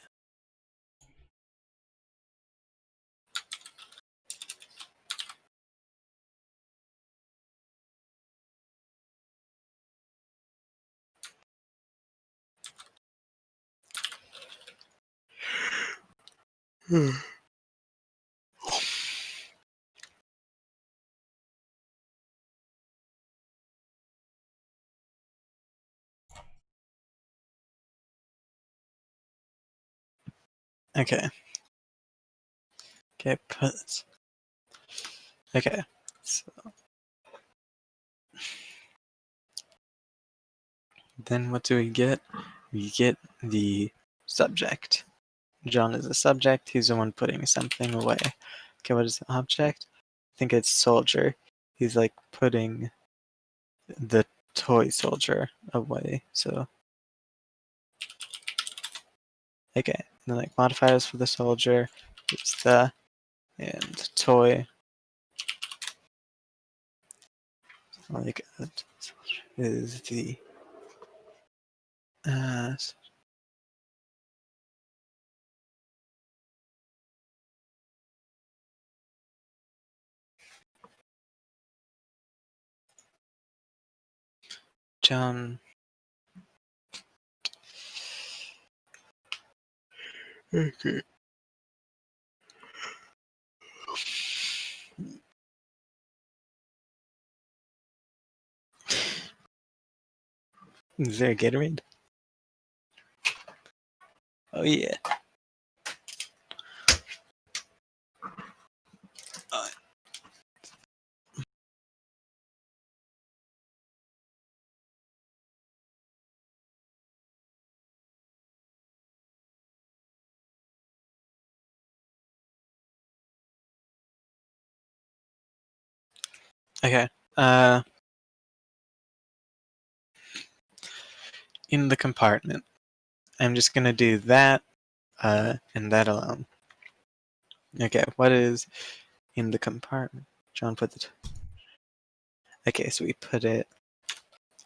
Okay. Okay, put. Okay. So then what do we get? We get the subject. John is the subject. He's the one putting something away. Okay, what is the object? I think it's soldier. He's like putting the toy soldier away. So, okay. And then like modifiers for the soldier. It's the and toy. Like is the John. Okay. Is there a Gatorade? Oh yeah. Okay. In the compartment. I'm just gonna do that and that alone. Okay, what is in the compartment? John put the Okay, so we put it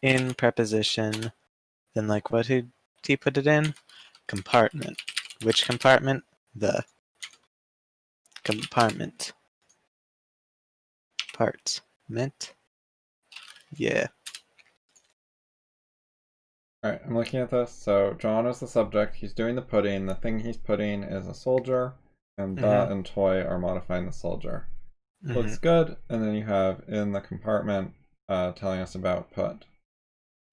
in preposition. Then like what did he put it in? Compartment. Which compartment? The compartment. Parts. Meant. Yeah. Alright, I'm looking at this. So John is the subject. He's doing the pudding. The thing he's putting is a soldier. And the and toy are modifying the soldier. Looks good. And then you have in the compartment telling us about put.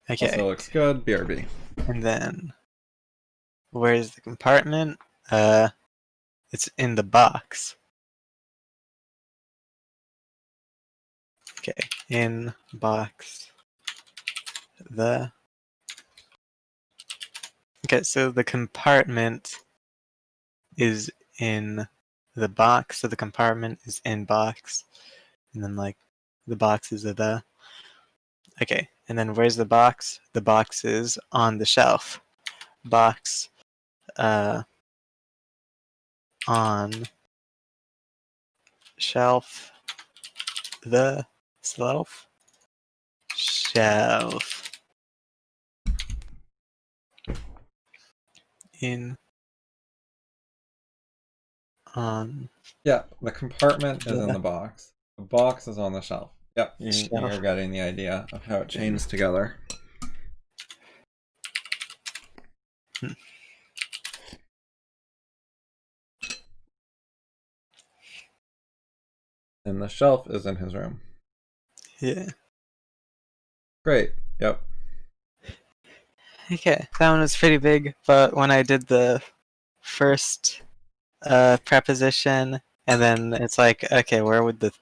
Okay. Also looks good. BRB. And then where's the compartment? It's in the box. Okay, in box. Okay, so the compartment is in the box, so the compartment is in box, and then like the box is a the. Okay, and then where's the box? The box is on the shelf. Box on shelf. The shelf. Shelf. In. On. Yeah, the compartment is in the box. The box is on the shelf. Yep, you're getting the idea of how it chains together. And the shelf is in his room. Yeah. Great. Yep. Okay, that one was pretty big, but when I did the first preposition, and then it's like, okay, where would the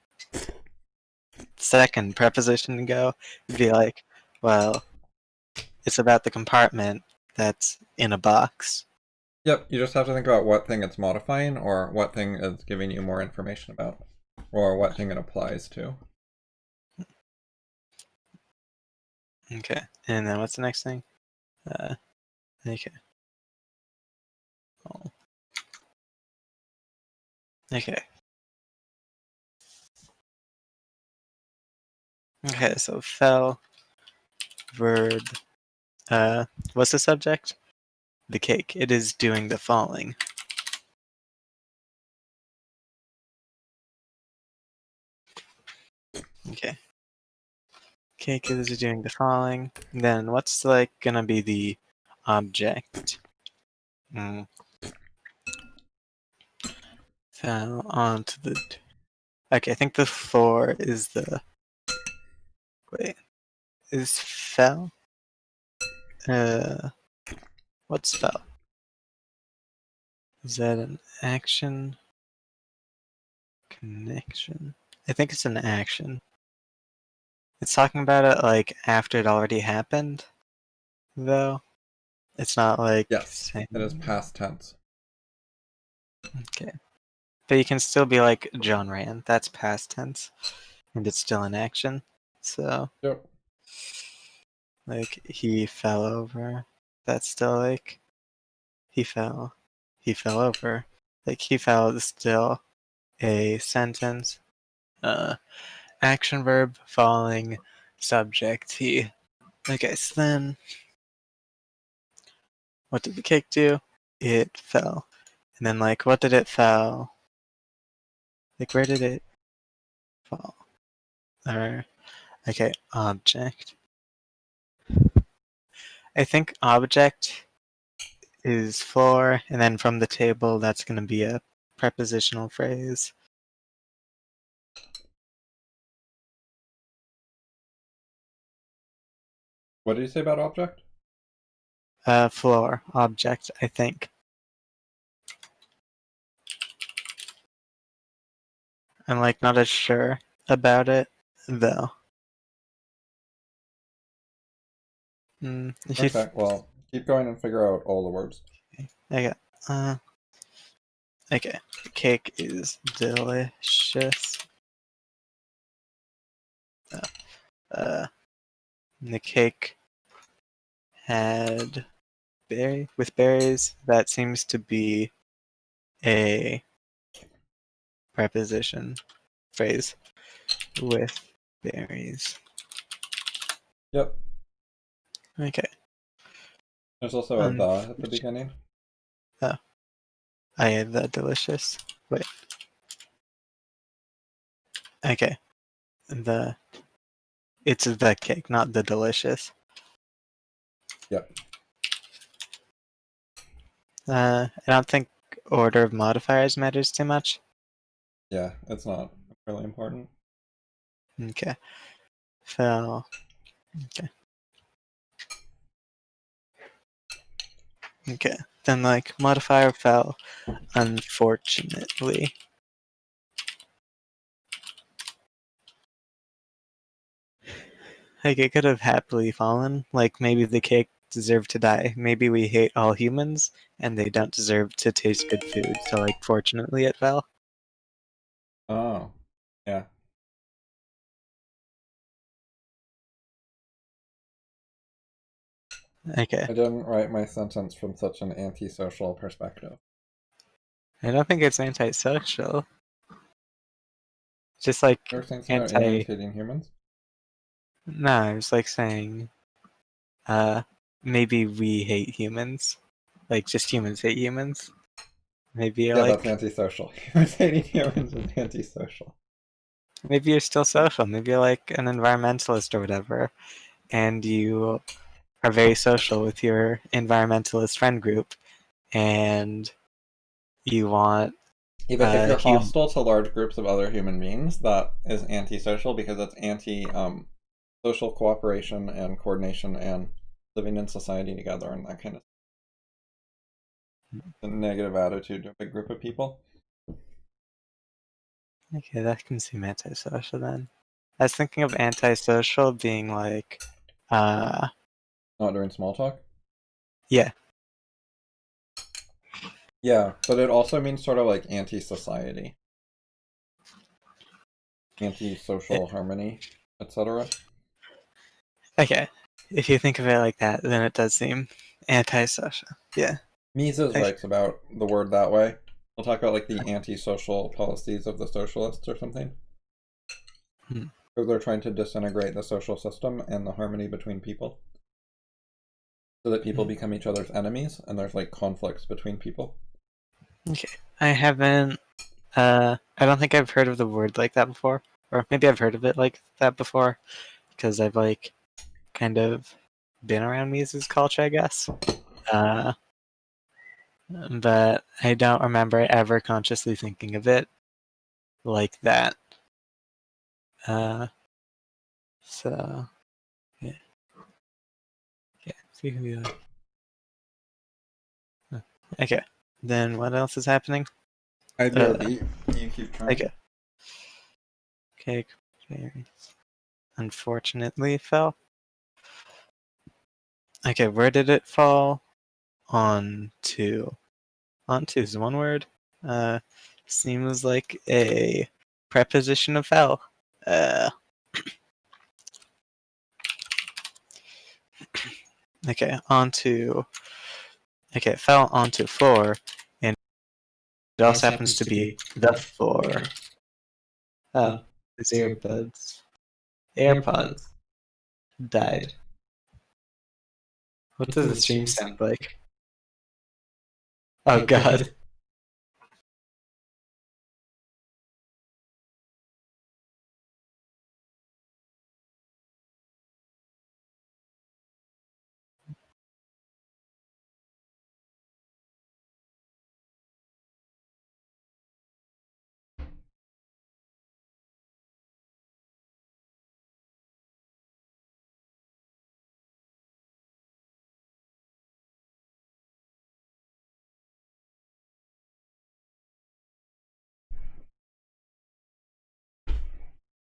second preposition go? It'd be like, well, it's about the compartment that's in a box. Yep, you just have to think about what thing it's modifying, or what thing it's giving you more information about, or what thing it applies to. Okay, and then what's the next thing? Okay. Oh. Okay. Okay, so fell, verb, what's the subject? The cake. It is doing the falling. Okay. Cake is doing the falling. Then what's like gonna be the object? Fell onto the. Okay, I think the 4 is the. Wait, is fell? What's fell? Is that an action? Connection? I think it's an action. It's talking about it like after it already happened, though. It's not like. Yes, it is past tense. Okay. But you can still be like John ran. That's past tense. And it's still in action. So. Yep. Like he fell over. That's still like he fell. He fell over. Like he fell is still a sentence. Action verb falling subject he. Okay, so then what did the cake do? It fell. And then like what did it fall? Like where did it fall? Or okay, object. I think object is floor, and then from the table that's gonna be a prepositional phrase. What did you say about object? Floor, object, I think. I'm like not as sure about it, though. Okay, well, keep going and figure out all the words. Okay. Okay. Cake is delicious. The cake had berries. That seems to be a preposition phrase with berries. Yep. Okay. There's also a the at the beginning. Oh. I had the delicious. Wait. Okay. It's the cake, not the delicious. Yep. I don't think order of modifiers matters too much. Yeah, it's not really important. Okay. Fell. Okay. Okay. Then like modifier fell, unfortunately. Like it could have happily fallen. Like maybe the cake deserved to die. Maybe we hate all humans and they don't deserve to taste good food. So like fortunately it fell. Oh. Yeah. Okay. I didn't write my sentence from such an antisocial perspective. I don't think it's antisocial. Just like There are things about anti. aliens hating humans. No, it's like saying, uh, maybe we hate humans. Like just humans hate humans. Maybe you're Yeah, that's like, antisocial. Humans hating humans is antisocial. maybe you're still social. Maybe you're like an environmentalist or whatever, and you are very social with your environmentalist friend group, and you want Even if you're human. hostile to large groups of other human beings, that is antisocial because it's anti social cooperation and coordination and living in society together and that kind of a negative attitude to a big group of people. Okay, that can seem antisocial then. I was thinking of antisocial being like, uh, Not doing small talk. yeah. Yeah, but it also means sort of like anti-society, anti-social harmony, etc. Okay, if you think of it like that, then it does seem antisocial. Yeah. Mises I, writes about the word that way. We'll talk about like the anti-social policies of the socialists or something. hmm. Because they're trying to disintegrate the social system and the harmony between people. So that people become each other's enemies and there's like conflicts between people. Okay. I haven't. I don't think I've heard of the word like that before, or maybe I've heard of it like that before, because I've like kind of been around Mises culture, I guess. Uh, but I don't remember ever consciously thinking of it like that. Uh, so yeah, yeah. See who you are. Huh. Okay. Then what else is happening? IBRB, you keep trying. Okay. Okay. Unfortunately, fell. Okay, where did it fall? Onto. Onto is one word. Uh, seems like a preposition of fell. Uh, okay, onto. Okay, it fell onto floor, and it It also also happens happens to to be be the the floor. floor. Oh, Oh, his it's earbuds. earbuds. AirPods AirPods died. died. What What does does the the stream stream sound sound? like? Oh Oh god. god.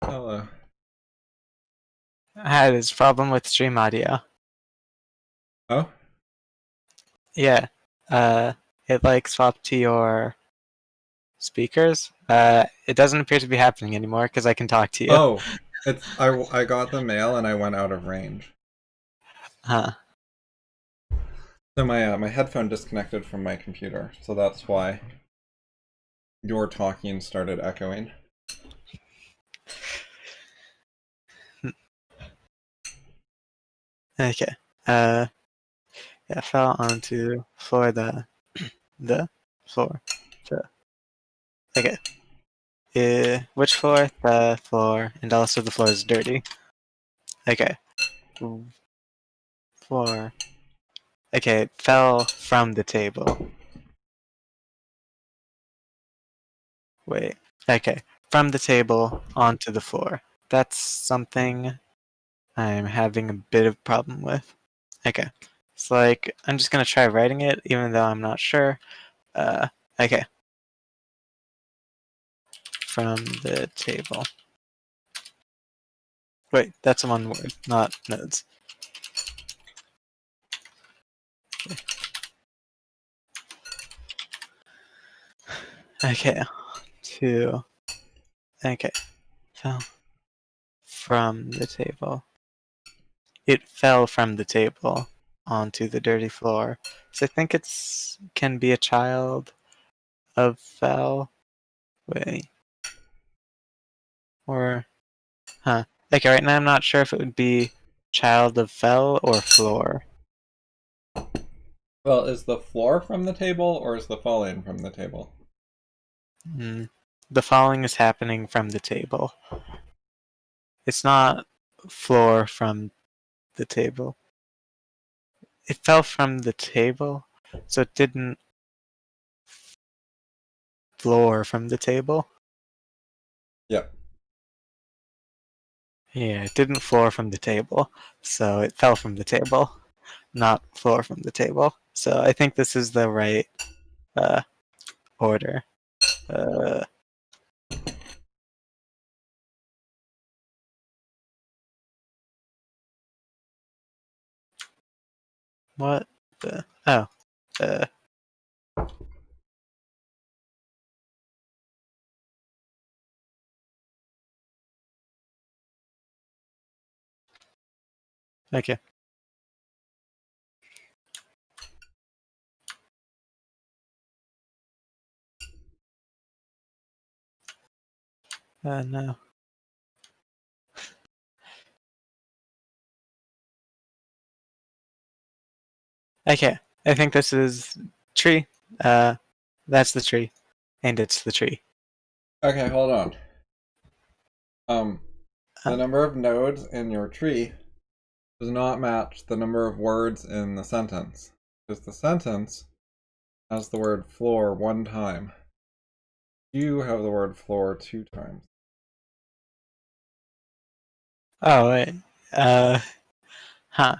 Hello. I had this problem with stream audio. Oh? Yeah. Uh, it like swapped to your speakers. It doesn't appear to be happening anymore because I can talk to you. Oh, it's I got the mail and I went out of range. Huh. So my headphone disconnected from my computer, so that's why your talking started echoing. Okay. Yeah, fell onto floor the floor. Okay. Which floor? The floor, and also the floor is dirty. Okay. Floor. Okay, it fell from the table. Wait. Okay. From the table onto the floor. That's something I'm having a bit of problem with. Okay. It's like, I'm just gonna try writing it, even though I'm not sure. Okay. From the table. Wait, that's one word, not nodes. Okay. Okay. Fell from the table. It fell from the table onto the dirty floor. So I think it's can be a child of fell. Wait. Or huh. Okay, right now I'm not sure if it would be child of fell or floor. Well, is the floor from the table or is the falling from the table? The falling is happening from the table. It's not floor from the table. It fell from the table, so it didn't floor from the table. Yep. Yeah, it didn't floor from the table, so it fell from the table, not floor from the table. So I think this is the right uh, order. Uh, what the? Oh. Uh, okay. No. Okay. I think this is tree. That's the tree, and it's the tree. Okay, hold on. The Uh, number of nodes in your tree does not match the number of words in the sentence. Because the sentence has the word floor one time. You have the word floor 2 times. oh wait. Uh, huh.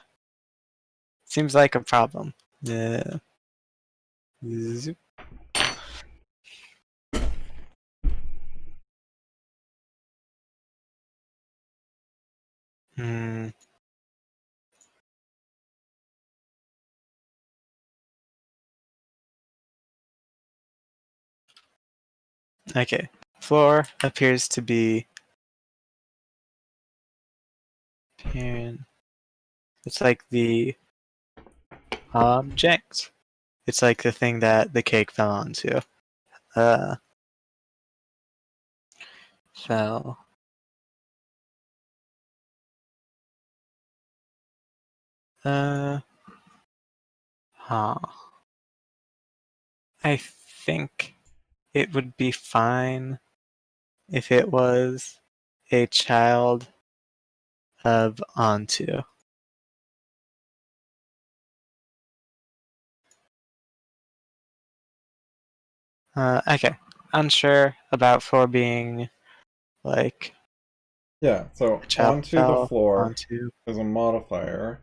Seems like a problem. Zoop. Hmm. Okay. Floor appears to be parent. It's like the object. It's like the thing that the cake fell onto. Uh, fell. Uh, huh. I think it would be fine if it was a child of onto. Okay. Unsure about for being like Yeah, so a child onto the fell floor onto. is a modifier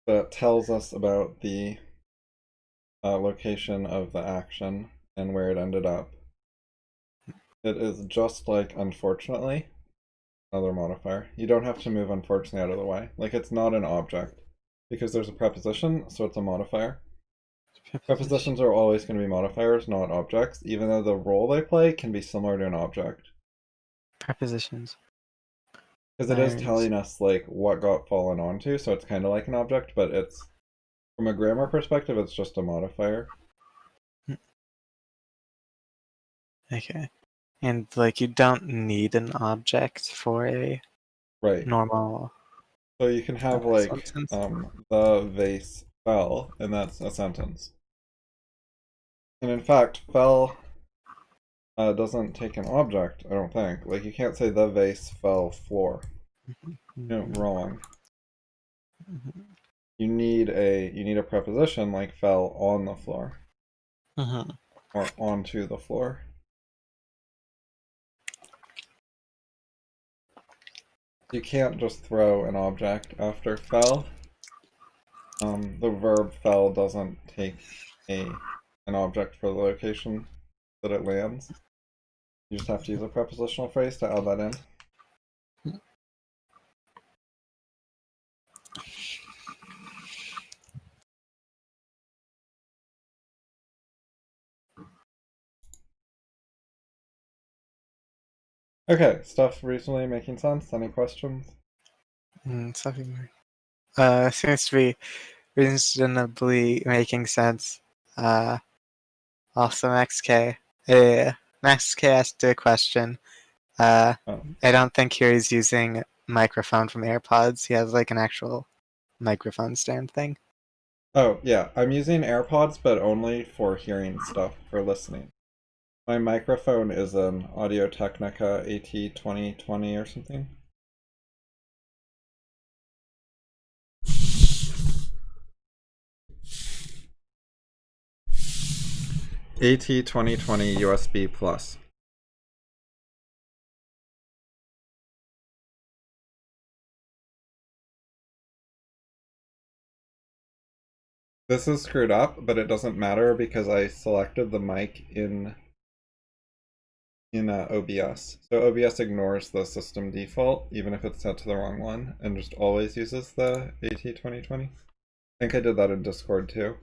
that tells us about the location of the action and where it ended up. It is just like unfortunately, another modifier. You don't have to move unfortunately out of the way. Like it's not an object because there's a preposition, so it's a modifier. Prepositions are always going to be modifiers, not objects, even though the role they play can be similar to an object. Prepositions. Because it is telling us like what got fallen onto, so it's kind of like an object, but it's from a grammar perspective, it's just a modifier. Okay. And like you don't need an object for a Right. normal. So you can have like sentence. the vase fell, and that's a sentence. And in fact, fell doesn't take an object, I don't think. Like you can't say the vase fell floor. No, wrong. You need a preposition like fell on the floor or onto the floor. You can't just throw an object after fell. The verb fell doesn't take an object for the location that it lands. You just have to use a prepositional phrase to add that in. Okay, stuff recently making sense? Any questions? Something seems to be reasonably making sense. Also, Max K. Max K asked a question. I don't think here he's using microphone from AirPods. He has like an actual microphone stand thing. Oh, yeah, I'm using AirPods, but only for hearing stuff, for listening. My microphone is an Audio-Technica AT2020 or something. AT2020 USB Plus. This is screwed up, but it doesn't matter because I selected the mic in OBS. So OBS ignores the system default, even if it's set to the wrong one, and just always uses the AT2020. I think I did that in Discord too.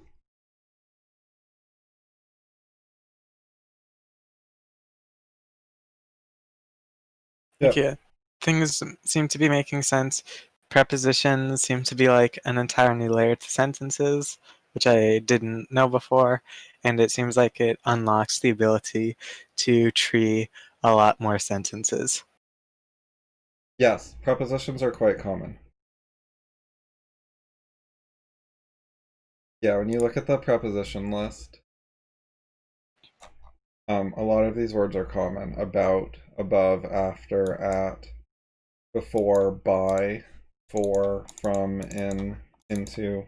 Yep. Yeah, things seem to be making sense. Prepositions seem to be like an entire new layer to sentences, which I didn't know before, and it seems like it unlocks the ability to tree a lot more sentences. Yes, prepositions are quite common. Yeah, when you look at the preposition list, a lot of these words are common. About, above, after, at, before, by, for, from, in, into,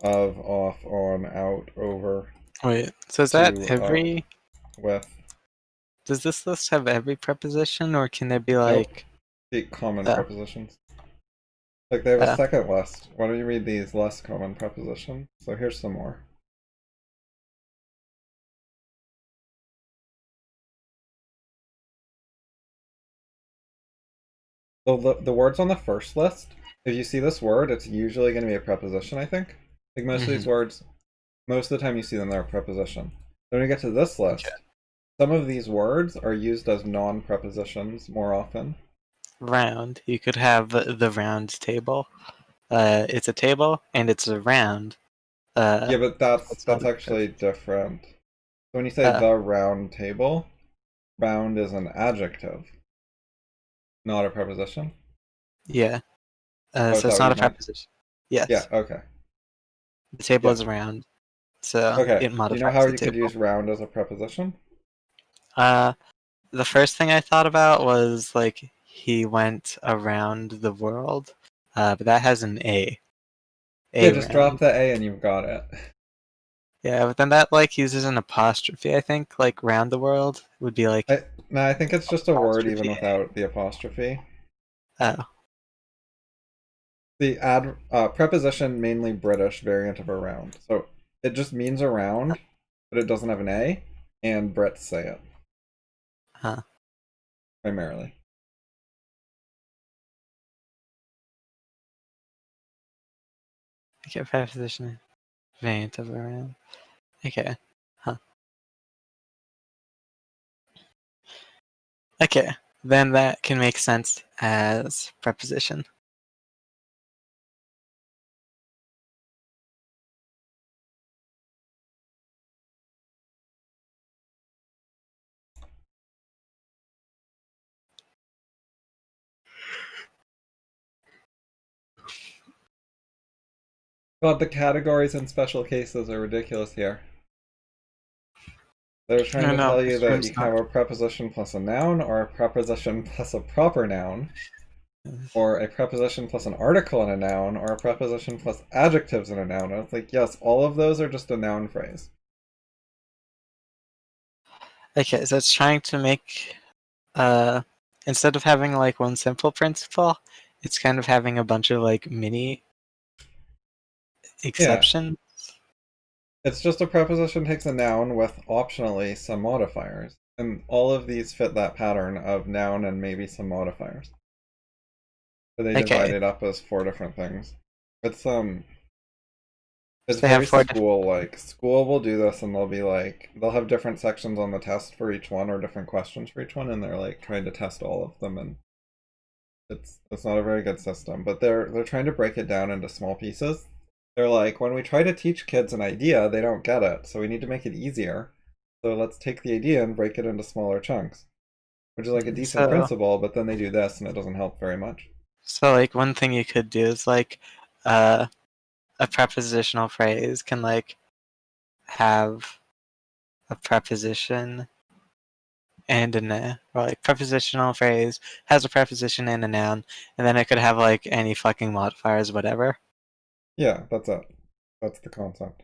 of, off, on, out, over. Wait, so is To, that every... with. Does this list have every preposition, or can there be like... The common prepositions. Like they have a second list. Why don't you read these less common prepositions? So here's some more. The words on the first list, if you see this word, it's usually going to be a preposition, I think. Like most of these words, most of the time you see them, they're a preposition. Then when you get to this list, some of these words are used as non-prepositions more often. Round. You could have the round table. It's a table, and it's a round. Yeah, but that's actually different. So when you say the round table, round is an adjective, not a preposition. Yeah. So it's not a preposition. Yes. Yeah, okay. The table is round, so it modifies do you know how the you table. could use round as a preposition? The first thing I thought about was like he went around the world, but that has an A. Yeah, just drop the A and you've got it. Yeah, but then that like uses an apostrophe, I think, like round the world would be like... No, I think it's just a word even without the apostrophe. Oh. The preposition, mainly British variant of around. So it just means around, but it doesn't have an A, and Brits say it. Huh. Primarily. Okay, preposition variant of around. Okay. Huh. Okay, then that can make sense as preposition. God, the categories and special cases are ridiculous here. They're trying I to know, tell you this that room's you can have not. a preposition plus a noun, or a preposition plus a proper noun, or a preposition plus an article in a noun, or a preposition plus adjectives in a noun. And it's like, yes, all of those are just a noun phrase. Okay, so it's trying to make, instead of having like one simple principle, it's kind of having a bunch of like mini Yeah, exceptions. it's just a preposition takes a noun with optionally some modifiers. And all of these fit that pattern of noun and maybe some modifiers. So they divide Okay, it up as 4 different things. It's so it's they have very four different. school-like. School will do this and they'll be like they'll have different sections on the test for each one or different questions for each one, and they're like trying to test all of them, and it's not a very good system. But they're trying to break it down into small pieces. They're like, when we try to teach kids an idea, they don't get it, so we need to make it easier. So let's take the idea and break it into smaller chunks, which is like a decent So, principle, but then they do this and it doesn't help very much. so like one thing you could do is like, uh, a prepositional phrase can like have a preposition and a noun, or like prepositional phrase has a preposition and a noun, and then it could have like any fucking modifiers, whatever. Yeah, that's it. That's the concept.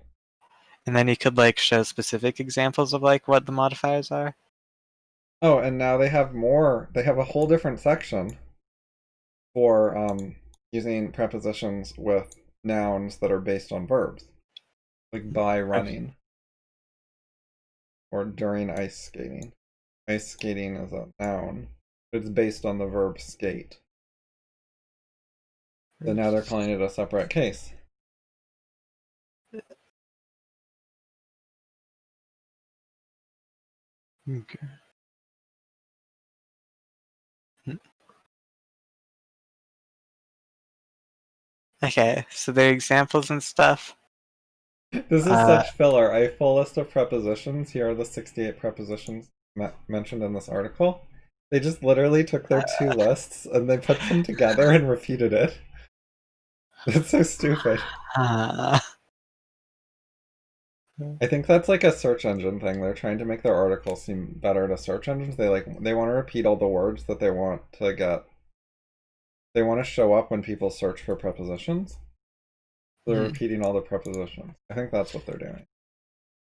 And then you could like show specific examples of like what the modifiers are. Oh, and now they have more. They have a whole different section for using prepositions with nouns that are based on verbs, like by running or during ice skating. Ice skating is a noun, but it's based on the verb skate. So now they're calling it a separate case. Okay. Okay, so there are examples and stuff. This is Uh, such filler. I have a full list of prepositions. Here are the 68 prepositions mentioned in this article. They just literally took their 2 lists and they put them together and repeated it. That's so stupid. uh, I think that's like a search engine thing. They're trying to make their articles seem better to search engines. They want to repeat all the words that they want to get. They want to show up when people search for prepositions. They're repeating all the prepositions. I think that's what they're doing.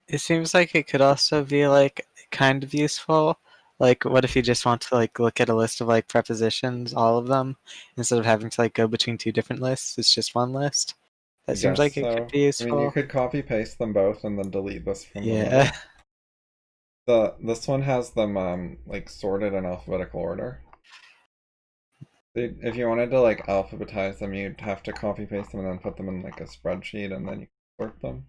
it seems like it could also be like kind of useful. Like, what if you just want to like look at a list of like prepositions, all of them, instead of having to like go between two different lists? It's just one list. I That seems guess like it could so. be I mean, you useful. could copy paste them both and then delete this from the Yeah. middle. This one has them like sorted in alphabetical order. If you wanted to like alphabetize them, you'd have to copy paste them and then put them in like a spreadsheet and then you can sort them.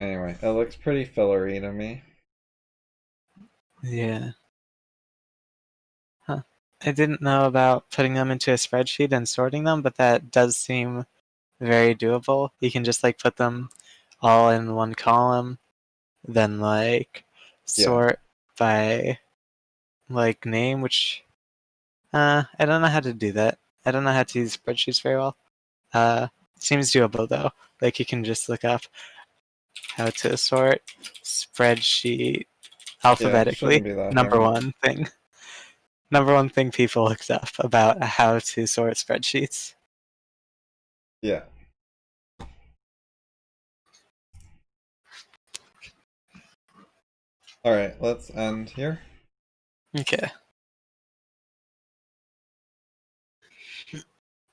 Anyway, it looks pretty fillery to me. Yeah. Huh. I didn't know about putting them into a spreadsheet and sorting them, but that does seem very doable. You can just like put them all in one column, then like Yeah, sort by like name, which I don't know how to do that. I don't know how to use spreadsheets very well. Seems doable though. Like you can just look up how to sort spreadsheet yeah, it shouldn't alphabetically. be that Number hard. one thing. Number one thing people looked up about how to sort spreadsheets. Yeah. Alright, let's end here. Okay.